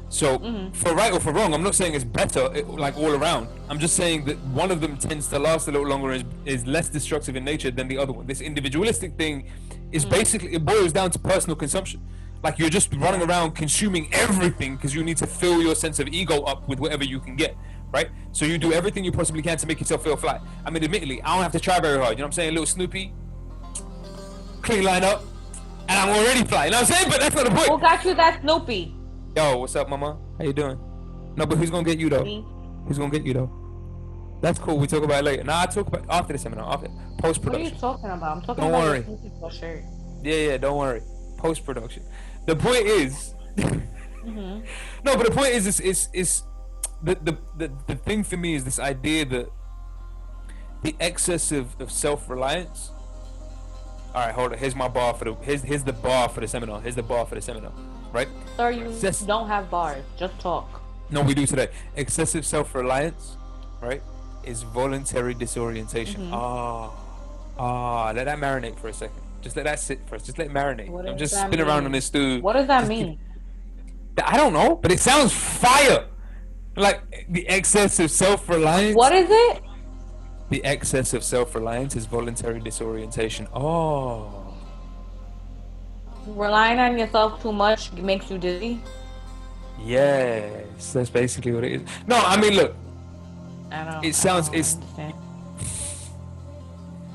So, for right or for wrong, I'm not saying it's better, like all around. I'm just saying that one of them tends to last a little longer and is less destructive in nature than the other one. This individualistic thing is basically, it boils down to personal consumption. Like, you're just running around consuming everything because you need to fill your sense of ego up with whatever you can get, right? So you do everything you possibly can to make yourself feel fly. I mean, admittedly, I don't have to try very hard. You know what I'm saying? Little Snoopy, clean line up, and I'm already fly. You know what I'm saying? But that's not the point. Who got you that Snoopy? Yo, what's up, mama? How you doing? No, but who's gonna get you though? Me. Who's gonna get you though? That's cool. We talk about it later. Nah, I talk about after the seminar, after post production. What are you talking about? I'm talking Don't about worry. your Snoopy shirt. Yeah, don't worry. Post production. The point is, no, but the point is the thing for me is this idea that the excess of self-reliance. All right, hold on. Here's my bar for the here's the bar for the seminar. Here's the bar for the seminar. Right? Sir, you don't have bars. Just talk. No, we do today. Excessive self-reliance, right, is voluntary disorientation. Let that marinate for a second. Just let that sit for us. Just let it marinate. I'm just spinning around on this stew. What does that mean? I don't know, but it sounds fire. Like, the excess of self-reliance. What is it? The excess of self-reliance is voluntary disorientation. Relying on yourself too much makes you dizzy? Yes, that's basically what it is. No, I mean, look.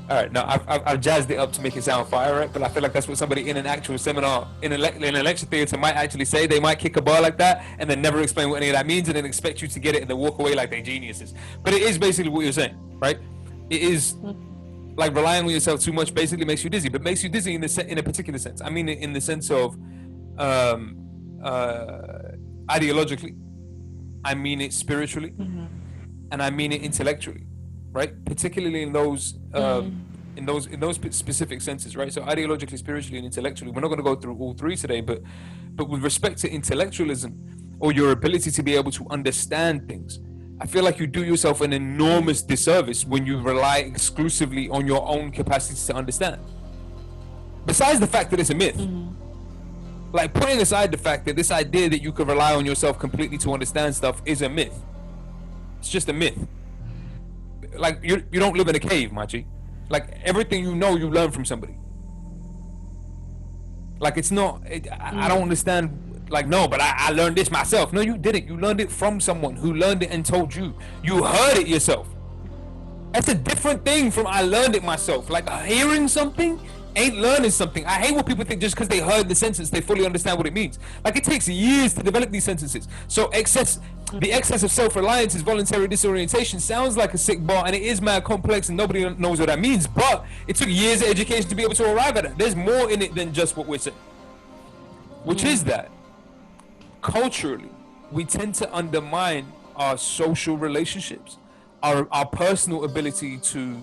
All right, now I've jazzed it up to make it sound fire, right? But I feel like that's what somebody in an actual seminar, in a lecture theater might actually say. They might kick a bar like that and then never explain what any of that means and then expect you to get it and then walk away like they're geniuses. But it is basically what you're saying, right? It is like relying on yourself too much basically makes you dizzy, but makes you dizzy in a particular sense. I mean, in the sense of ideologically, I mean it spiritually, and I mean it intellectually, right? Particularly in those specific senses, right? So ideologically, spiritually, and intellectually. We're not going to go through all three today, but with respect to intellectualism or your ability to be able to understand things, I feel like you do yourself an enormous disservice when you rely exclusively on your own capacity to understand. Besides the fact that it's a myth, Like, putting aside the fact that this idea that you could rely on yourself completely to understand stuff is a myth. It's just a myth. Like, you don't live in a cave, Machi. Like, everything you know, you learn from somebody. Like, it's not, I don't understand, like, no, but I learned this myself. No, you didn't. You learned it from someone who learned it and told you. You heard it yourself. That's a different thing from I learned it myself. Like, hearing something ain't learning something. I hate when people think just because they heard the sentence, they fully understand what it means. Like, it takes years to develop these sentences. So the excess of self-reliance is voluntary disorientation sounds like a sick bar, and it is mad complex, and nobody knows what that means. But it took years of education to be able to arrive at it. There's more in it than just what we're saying. Which is that, culturally, we tend to undermine our social relationships, our personal ability to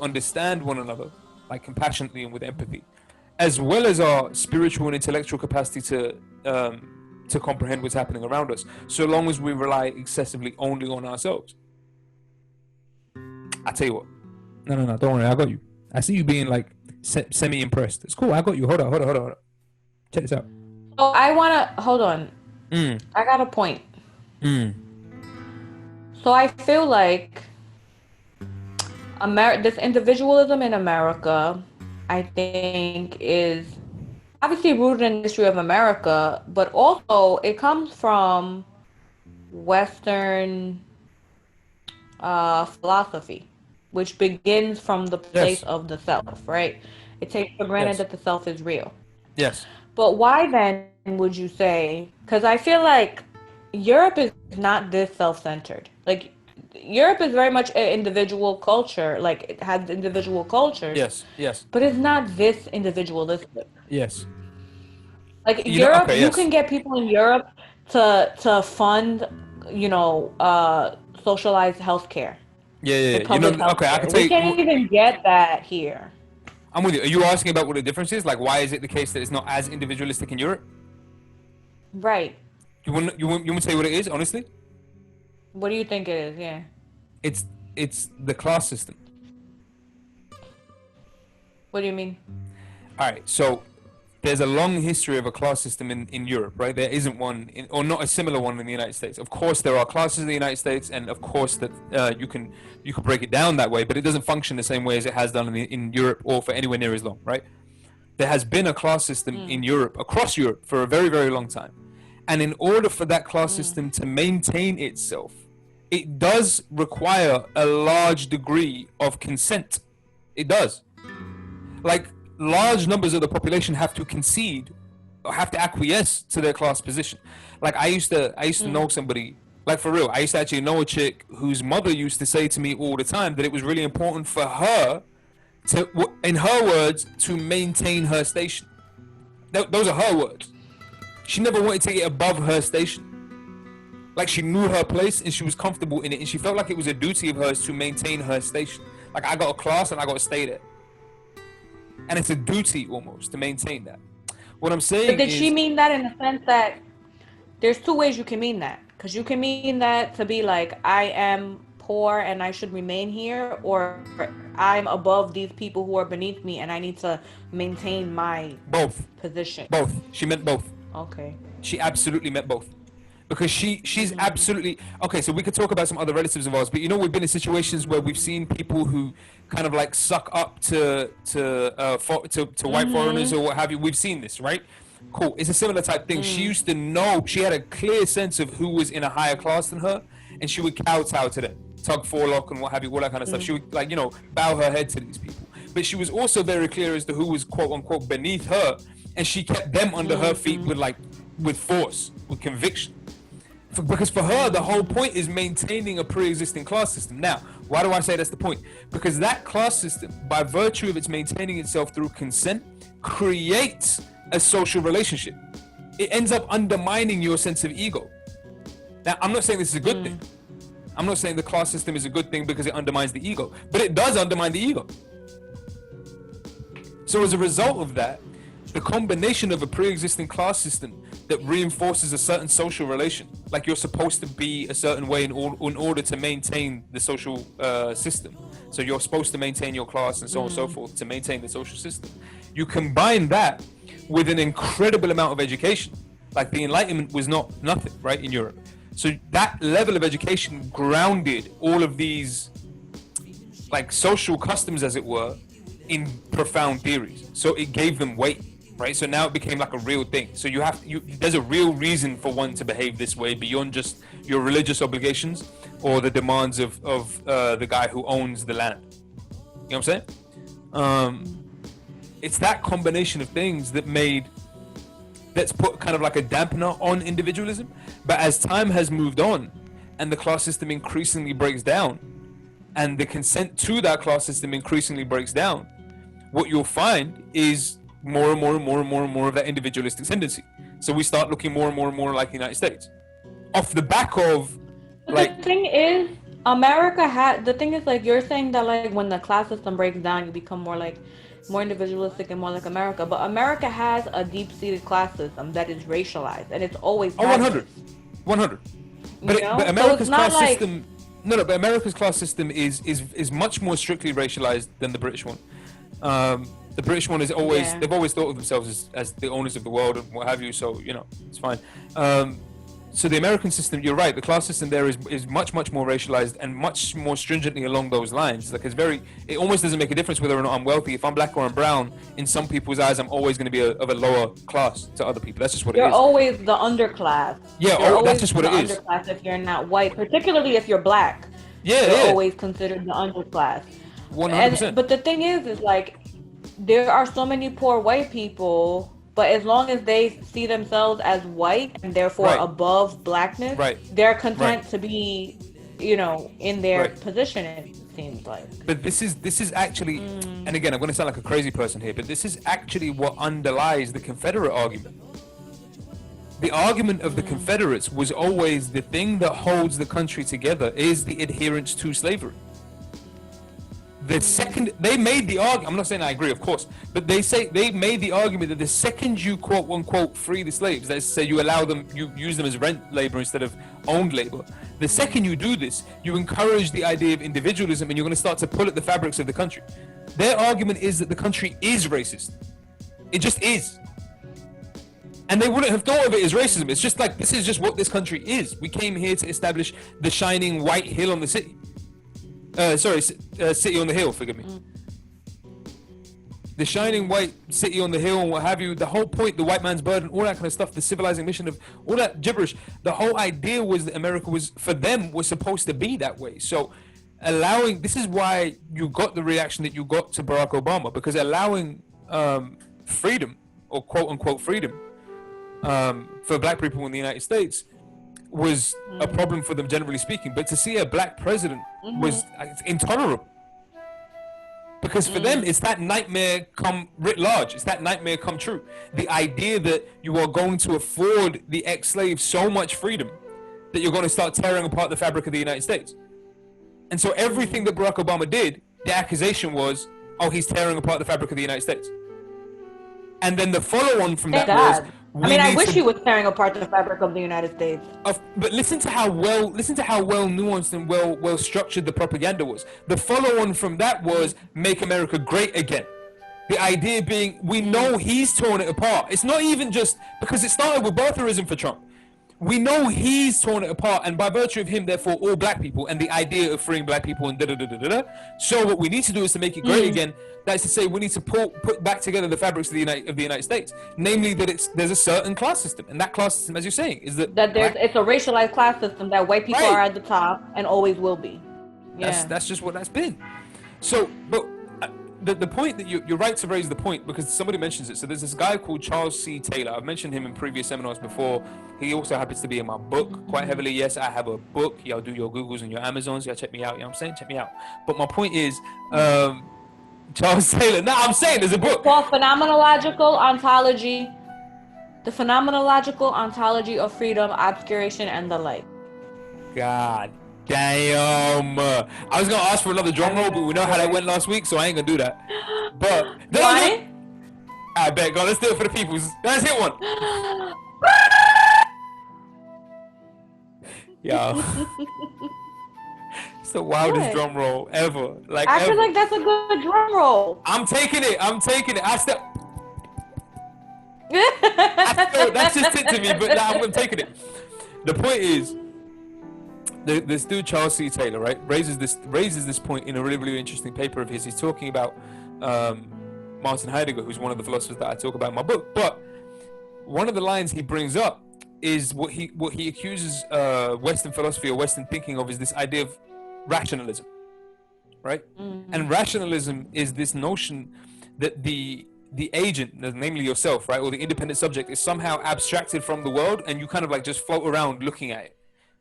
understand one another, like compassionately and with empathy, as well as our spiritual and intellectual capacity to comprehend what's happening around us, so long as we rely excessively only on ourselves. I tell you what, no, don't worry, I got you. I see you being like semi-impressed. It's cool, I got you. Hold on. Check this out. Oh, I wanna, hold on. I got a point. So I feel like this individualism in America, I think, is obviously rooted in the history of America, but also it comes from Western philosophy, which begins from the place of the self, right? It takes for granted that the self is real. Yes. But why then would you say, because I feel like Europe is not this self-centered. Like, Europe is very much an individual culture. Like, it has individual cultures. Yes. But it's not this individualistic. Yes. Like, Europe, you can get people in Europe to fund, socialized healthcare. Yeah. Okay, I can tell you. We can't even get that here. I'm with you. Are you asking about what the difference is? Like, why is it the case that it's not as individualistic in Europe? Right. You want to say what it is, honestly? What do you think it is? Yeah. It's the class system. What do you mean? All right, so there's a long history of a class system in Europe, right? There isn't one, or not a similar one in the United States. Of course, there are classes in the United States, and of course that you can break it down that way, but it doesn't function the same way as it has done in Europe or for anywhere near as long, right? There has been a class system in Europe, across Europe, for a very, very long time. And in order for that class system to maintain itself, it does require a large degree of consent. It does. Like, large numbers of the population have to concede or have to acquiesce to their class position. Like, I used to know somebody, like, for real, I used to actually know a chick whose mother used to say to me all the time that it was really important for her to, in her words, to maintain her station. Those are her words. She never wanted to get above her station. Like, she knew her place and she was comfortable in it, and she felt like it was a duty of hers to maintain her station. Like, I got a class and I got to stay there. And it's a duty almost to maintain that. What I'm saying is... But did she mean that in the sense that there's two ways you can mean that? Because you can mean that to be like, I am poor and I should remain here, or I'm above these people who are beneath me and I need to maintain my position. Both. She meant both. Okay. She absolutely meant both. Because she's absolutely... Okay, so we could talk about some other relatives of ours, but we've been in situations where we've seen people who kind of like suck up to white foreigners or what have you. We've seen this, right? Cool. It's a similar type thing. She used to know, she had a clear sense of who was in a higher class than her, and she would kowtow to them, tug forelock and what have you, all that kind of stuff. She would, bow her head to these people. But she was also very clear as to who was quote unquote beneath her, and she kept them under her feet with force, with conviction. Because for her, the whole point is maintaining a pre-existing class system. Now, why do I say that's the point? Because that class system, by virtue of its maintaining itself through consent, creates a social relationship. It ends up undermining your sense of ego. Now, I'm not saying this is a good thing. I'm not saying the class system is a good thing because it undermines the ego, but it does undermine the ego. So as a result of that, the combination of a pre-existing class system that reinforces a certain social relation, like you're supposed to be a certain way in order to maintain the social system. So you're supposed to maintain your class and so on and so forth to maintain the social system. You combine that with an incredible amount of education. Like the Enlightenment was not nothing, right, in Europe. So that level of education grounded all of these like social customs, as it were, in profound theories. So it gave them weight, right? So now it became like a real thing. So there's a real reason for one to behave this way beyond just your religious obligations or the demands of the guy who owns the land. You know what I'm saying? It's that combination of things that's put kind of like a dampener on individualism. But as time has moved on and the class system increasingly breaks down and the consent to that class system increasingly breaks down, what you'll find is more and more and more and more and more of that individualistic tendency. So we start looking more and more and more like the United States. Off the back of like... The thing is, America had... The thing is, like, you're saying that, like, when the class system breaks down, you become more individualistic and more like America. But America has a deep-seated class system that is racialized, and it's always... Oh, 100. But America's class system... No, but America's class system is much more strictly racialized than the British one. The British one is always, they've always thought of themselves as the owners of the world and what have you, so, you know, it's fine. So the American system, you're right, the class system there is much, much more racialized and much more stringently along those lines. Like it almost doesn't make a difference whether or not I'm wealthy. If I'm black or I'm brown, in some people's eyes, I'm always going to be of a lower class to other people. That's just what it is. You're always the underclass. Yeah, that's just what it is. You're underclass if you're not white, particularly if you're black. Yeah, you're always considered the underclass. 100%. But the thing is like, there are so many poor white people, but as long as they see themselves as white and therefore above blackness, they're content to be, you know, in their position, it seems like. But this is actually, and again, I'm going to sound like a crazy person here, but this is actually what underlies the Confederate argument. The argument of the Confederates was always the thing that holds the country together is the adherence to slavery. The second they made the argument, I'm not saying I agree, of course, but they made the argument that the second you quote unquote free the slaves, that is to say you allow them, you use them as rent labor instead of owned labor, the second you do this, you encourage the idea of individualism and you're going to start to pull at the fabrics of the country. Their argument is that the country is racist. It just is. And they wouldn't have thought of it as racism. It's just like, this is just what this country is. We came here to establish the shining white hill on the city. City on the hill, forgive me. The shining white city on the hill and what have you, the whole point, the white man's burden, all that kind of stuff, the civilizing mission of all that gibberish, the whole idea was that America was, for them, was supposed to be that way. So this is why you got the reaction that you got to Barack Obama, because allowing freedom, or quote unquote freedom, for black people in the United States was a problem for them, generally speaking. But to see a black president was intolerable, because for them it's that nightmare come writ large. It's that nightmare come true. The idea that you are going to afford the ex-slaves so much freedom that you're going to start tearing apart the fabric of the United States. And so everything that Barack Obama did, the accusation was, oh, he's tearing apart the fabric of the United States. And then the follow-on from that was, I wish he was tearing apart the fabric of the United States. But listen to how well nuanced and well structured the propaganda was. The follow-on from that was make America great again. The idea being, we know he's torn it apart. It's not even just because it started with birtherism for Trump. We know he's torn it apart, and by virtue of him, therefore, all black people, and the idea of freeing black people and da-da-da-da-da. So what we need to do is to make it great again. That's to say, we need to put back together the fabrics of the United States. Namely, that there's a certain class system, and that class system, as you're saying, is that it's a racialized class system that white people are at the top and always will be. Yeah. That's just what that's been. So, but the point that you're right to raise the point, because somebody mentions it. So there's this guy called Charles C. Taylor. I've mentioned him in previous seminars before. He also happens to be in my book quite heavily. Yes, I have a book. Y'all do your Googles and your Amazons. Y'all check me out. You know what I'm saying? Check me out. But my point is, Charles Taylor. No, I'm saying there's a book. It's called Phenomenological Ontology. The Phenomenological Ontology of Freedom, Obscuration, and the Like. God damn. I was going to ask for another drum roll, but we know how that went last week, so I ain't going to do that. But why? I bet. God, let's do it for the peoples. Let's hit one. Yo. It's the wildest drum roll ever. I feel like that's a good drum roll. I'm taking it. I step. That's just it to me, but I'm taking it. The point is, this dude Charles C. Taylor, right, raises this point in a really, really interesting paper of his. He's talking about Martin Heidegger, who's one of the philosophers that I talk about in my book. But one of the lines he brings up is what he accuses Western philosophy or Western thinking of, is this idea of rationalism, right? And rationalism is this notion that the agent, namely yourself, right, or the independent subject, is somehow abstracted from the world, and you kind of like just float around looking at it,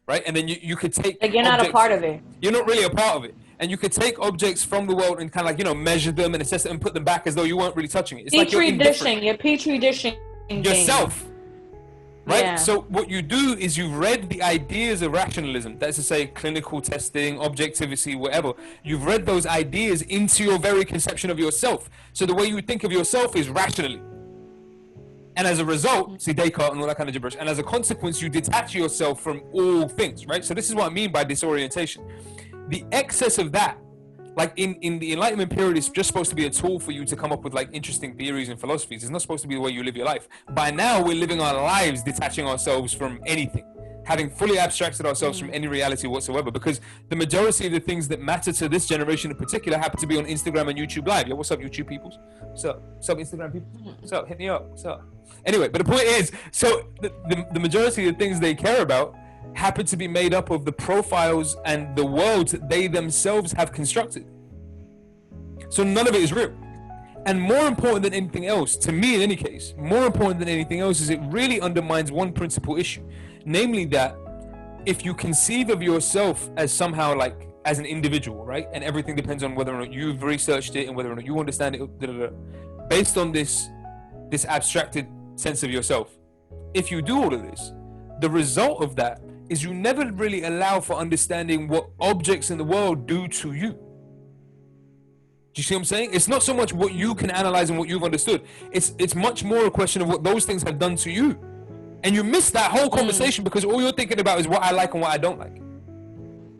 right? And then you could take like you're not a part of it. You're not really a part of it, and you could take objects from the world and kind of like measure them and assess them and put them back as though you weren't really touching it. It's like you're indifferent. Your petri dishing yourself. Right? Yeah. So what you do is you've read the ideas of rationalism, that's to say clinical testing, objectivity, whatever. You've read those ideas into your very conception of yourself. So the way you think of yourself is rationally. And as a result, see Descartes and all that kind of gibberish, and as a consequence, you detach yourself from all things, right? So this is what I mean by disorientation. The excess of that, like in the Enlightenment period, it's just supposed to be a tool for you to come up with like interesting theories and philosophies. It's not supposed to be the way you live your life. By now, we're living our lives detaching ourselves from anything, having fully abstracted ourselves from any reality whatsoever, because the majority of the things that matter to this generation in particular happen to be on Instagram and YouTube Live. Yo, what's up, YouTube peoples? What's up? What's up, Instagram people? What's up? Hit me up. What's up? Anyway, but the point is, so the majority of the things they care about happen to be made up of the profiles and the worlds that they themselves have constructed. So none of it is real. And more important than anything else, to me in any case, more important than anything else, is it really undermines one principal issue. Namely that if you conceive of yourself as somehow like as an individual, right? And everything depends on whether or not you've researched it and whether or not you understand it, based on this abstracted sense of yourself. If you do all of this, the result of that is you never really allow for understanding what objects in the world do to you. Do you see what I'm saying? It's not so much what you can analyze and what you've understood. It's much more a question of what those things have done to you. And you miss that whole conversation because all you're thinking about is what I like and what I don't like.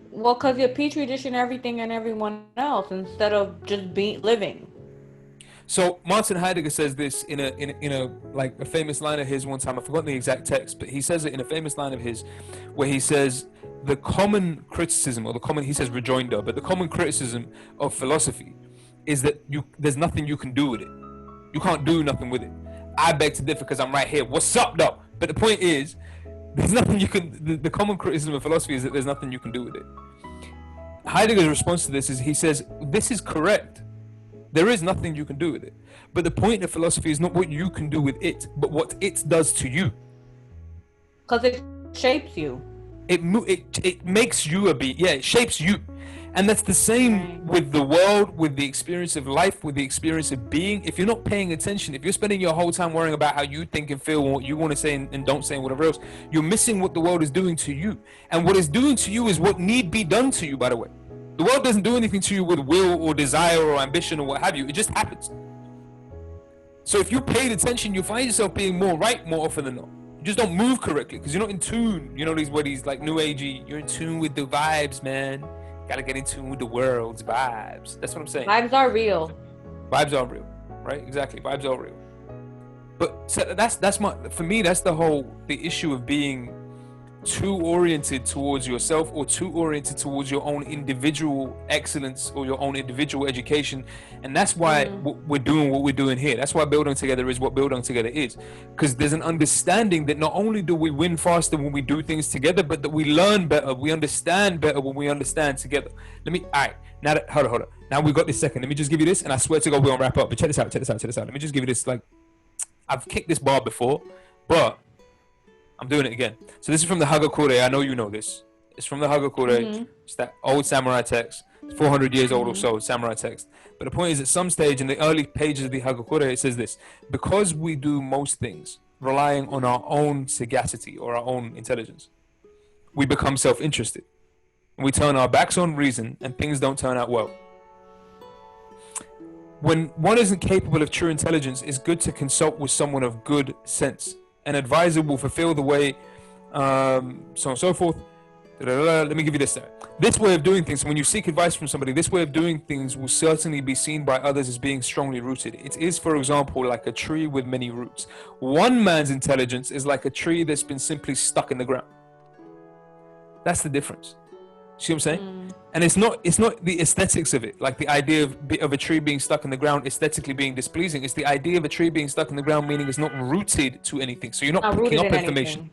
Well, because you're petri dishing everything and everyone else instead of just living. So Martin Heidegger says this in a like a famous line of his one time. I've forgotten the exact text, but he says it in a famous line of his where he says the common criticism, or he says rejoinder, but the common criticism of philosophy is that there's nothing you can do with it. You can't do nothing with it. I beg to differ because I'm right here. What's up though? But the point is, there's nothing you can, the common criticism of philosophy is that there's nothing you can do with it. Heidegger's response to this is, he says, this is correct. There is nothing you can do with it. But the point of philosophy is not what you can do with it, but what it does to you. Because it shapes you. It makes you a being. Yeah, it shapes you. And that's the same with the world, with the experience of life, with the experience of being. If you're not paying attention, if you're spending your whole time worrying about how you think and feel and what you want to say and don't say and whatever else, you're missing what the world is doing to you. And what it's doing to you is what need be done to you, by the way. The world doesn't do anything to you with will or desire or ambition or what have you. It just happens. So if you paid attention, you'll find yourself being more right more often than not. You just don't move correctly because you're not in tune. You know, these like new agey, you're in tune with the vibes, man. Gotta get in tune with the world's vibes. That's what I'm saying. Vibes are real. Vibes are real, right? Exactly. Vibes are real. But so for me, that's the issue of being too oriented towards yourself or too oriented towards your own individual excellence or your own individual education. And that's why we're doing what we're doing here. That's why Building Together is what Building Together is. Because there's an understanding that not only do we win faster when we do things together, but that we learn better, we understand better when we understand together. Hold on. Now we've got this second. Let me just give you this, and I swear to God we're gonna wrap up. But check this out. Let me just give you this, like, I've kicked this bar before, but I'm doing it again. So this is from the Hagakure. I know you know this. It's from the Hagakure. It's that old samurai text. It's 400 years old or so, samurai text. But the point is, at some stage in the early pages of the Hagakure, it says this: because we do most things relying on our own sagacity or our own intelligence, we become self-interested. We turn our backs on reason and things don't turn out well. When one isn't capable of true intelligence, it's good to consult with someone of good sense. An advisor will fulfill the way, so on and so forth. Let me give you this. This way of doing things, when you seek advice from somebody, this way of doing things will certainly be seen by others as being strongly rooted. It is, for example, like a tree with many roots. One man's intelligence is like a tree that's been simply stuck in the ground. That's the difference. See what I'm saying? And it's not the aesthetics of it, like the idea of a tree being stuck in the ground aesthetically being displeasing. It's the idea of a tree being stuck in the ground, meaning it's not rooted to anything. So you're not picking up information.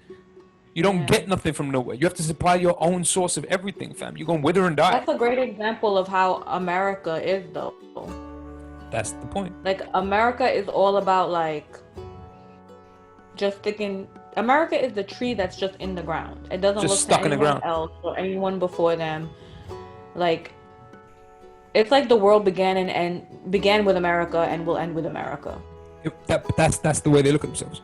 You don't get nothing from nowhere. You have to supply your own source of everything, fam. You're going to wither and die. That's a great example of how America is, though. That's the point. Like, America is all about, like, just sticking... America is the tree that's just in the ground. It doesn't just look stuck to in the anyone ground. else or anyone before them. Like, it's like the world began with America and will end with America. That's the way they look at themselves.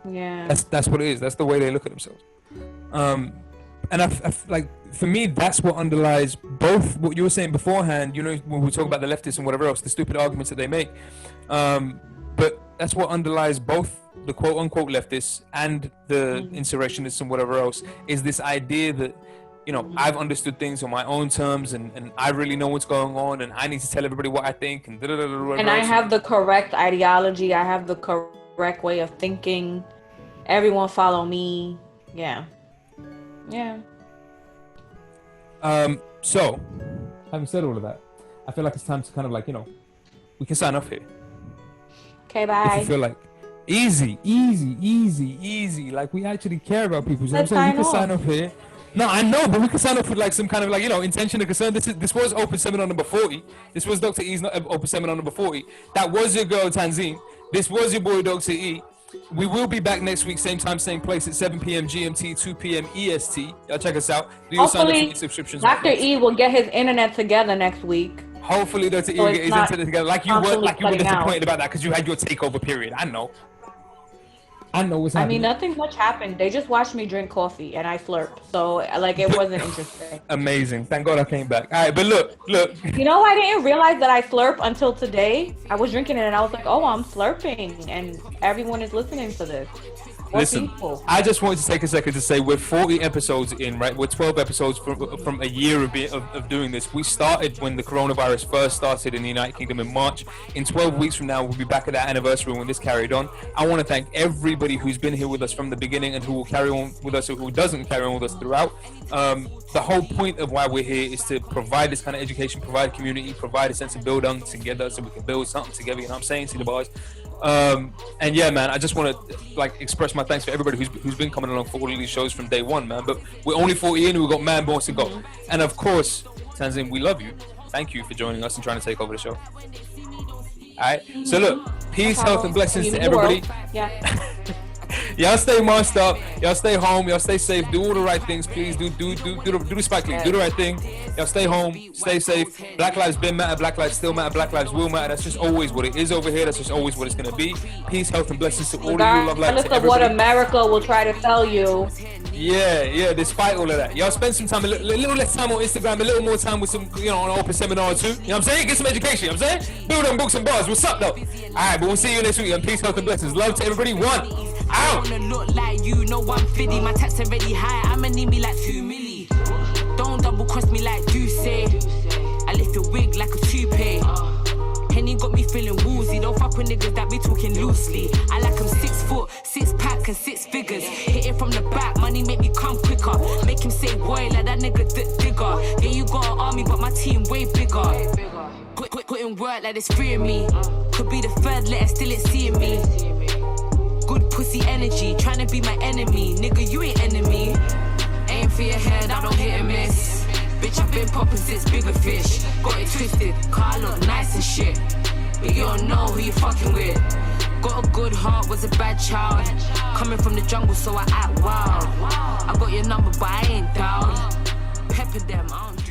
Yeah. That's what it is. That's the way they look at themselves. And I like, for me, that's what underlies both what you were saying beforehand, you know, when we talk about the leftists and whatever else, the stupid arguments that they make. But that's what underlies both the quote unquote leftists and the insurrectionists and whatever else, is this idea that, you know, I've understood things on my own terms and I really know what's going on and I need to tell everybody what I think and and I have the correct ideology. I have the correct way of thinking. Everyone follow me. Yeah. So, having said all of that, I feel like it's time to kind of like, you know, we can sign off here. Okay, bye. If you feel like easy. Like, we actually care about people. You know what I'm saying? We can sign off here. No, I know, but we can sign off with like some kind of like, you know, intention and concern. This was open seminar number 40. This was Dr. E's open seminar number 40. That was your girl Tanzine. This was your boy Dr. E. We will be back next week, same time, same place at 7 p.m. GMT, 2 p.m. EST. Y'all check us out. Do your sign up for your subscriptions. Dr. E will get his internet together next week. Hopefully, Dr. E will get his internet together. Like you were disappointed about that because you had your takeover period. I know what's happening. I mean, nothing much happened. They just watched me drink coffee and I slurped. So, like, it wasn't interesting. Amazing. Thank God I came back. All right, but look. You know, I didn't realize that I slurp until today. I was drinking it and I was like, oh, I'm slurping. And everyone is listening to this. Listen, I just wanted to take a second to say we're 40 episodes in, right? We're 12 episodes from a year of doing this. We started when the coronavirus first started in the United Kingdom in March. In 12 weeks from now, we'll be back at that anniversary when this carried on. I want to thank everybody who's been here with us from the beginning and who will carry on with us or who doesn't carry on with us throughout. The whole point of why we're here is to provide this kind of education, provide community, provide a sense of building together so we can build something together, you know what I'm saying? See the bars. And yeah, man, I just want to like express my thanks for everybody who's been coming along for all of these shows from day one, man. But we're only 40 in, we've got man more to go. And of course, Tanzine, we love you. Thank you for joining us and trying to take over the show. Alright, so look, peace, health, and blessings to everybody. Y'all stay masked up, y'all stay home, y'all stay safe, do all the right things, please. Do the Spike League, do the right thing. Y'all stay home, stay safe. Black lives been matter, black lives still matter, black lives will matter. That's just always what it is over here. That's just always what it's gonna be. Peace, health, and blessings to all of you. Love, life to everybody. Regardless of what America will try to tell you. Yeah, despite all of that. Y'all spend some time, a little less time on Instagram, a little more time with some, you know, on an open seminar or two. You know what I'm saying? Get some education, you know what I'm saying? Build them books and bars. What's up, though? Alright, but we'll see you next week. And peace, health, and blessings. Love to everybody. One. Out. Look like you know I'm fiddy. My tax already high. I'ma need me like 2 milli. Don't double cross me like you say. I lift your wig like a toupee. Henny got me feeling woozy. Don't fuck with niggas that be talking loosely. I like 'em 6 foot, 6 pack and 6 figures. Hit it from the back, money make me come quicker. Make him say boy like that nigga digger. Yeah, you got an army, but my team way bigger. Put in work like there's 3 of me. Could be the 3rd letter, still ain't seeing me. Good pussy energy, tryna be my enemy. Nigga, you ain't enemy. Aim for your head, I don't hit and miss. Bitch, I've been popping since bigger fish. Got it twisted, car look nice and shit. But you don't know who you fucking with. Got a good heart, was a bad child. Coming from the jungle, so I act wild. I got your number, but I ain't down. Pepper them, I don't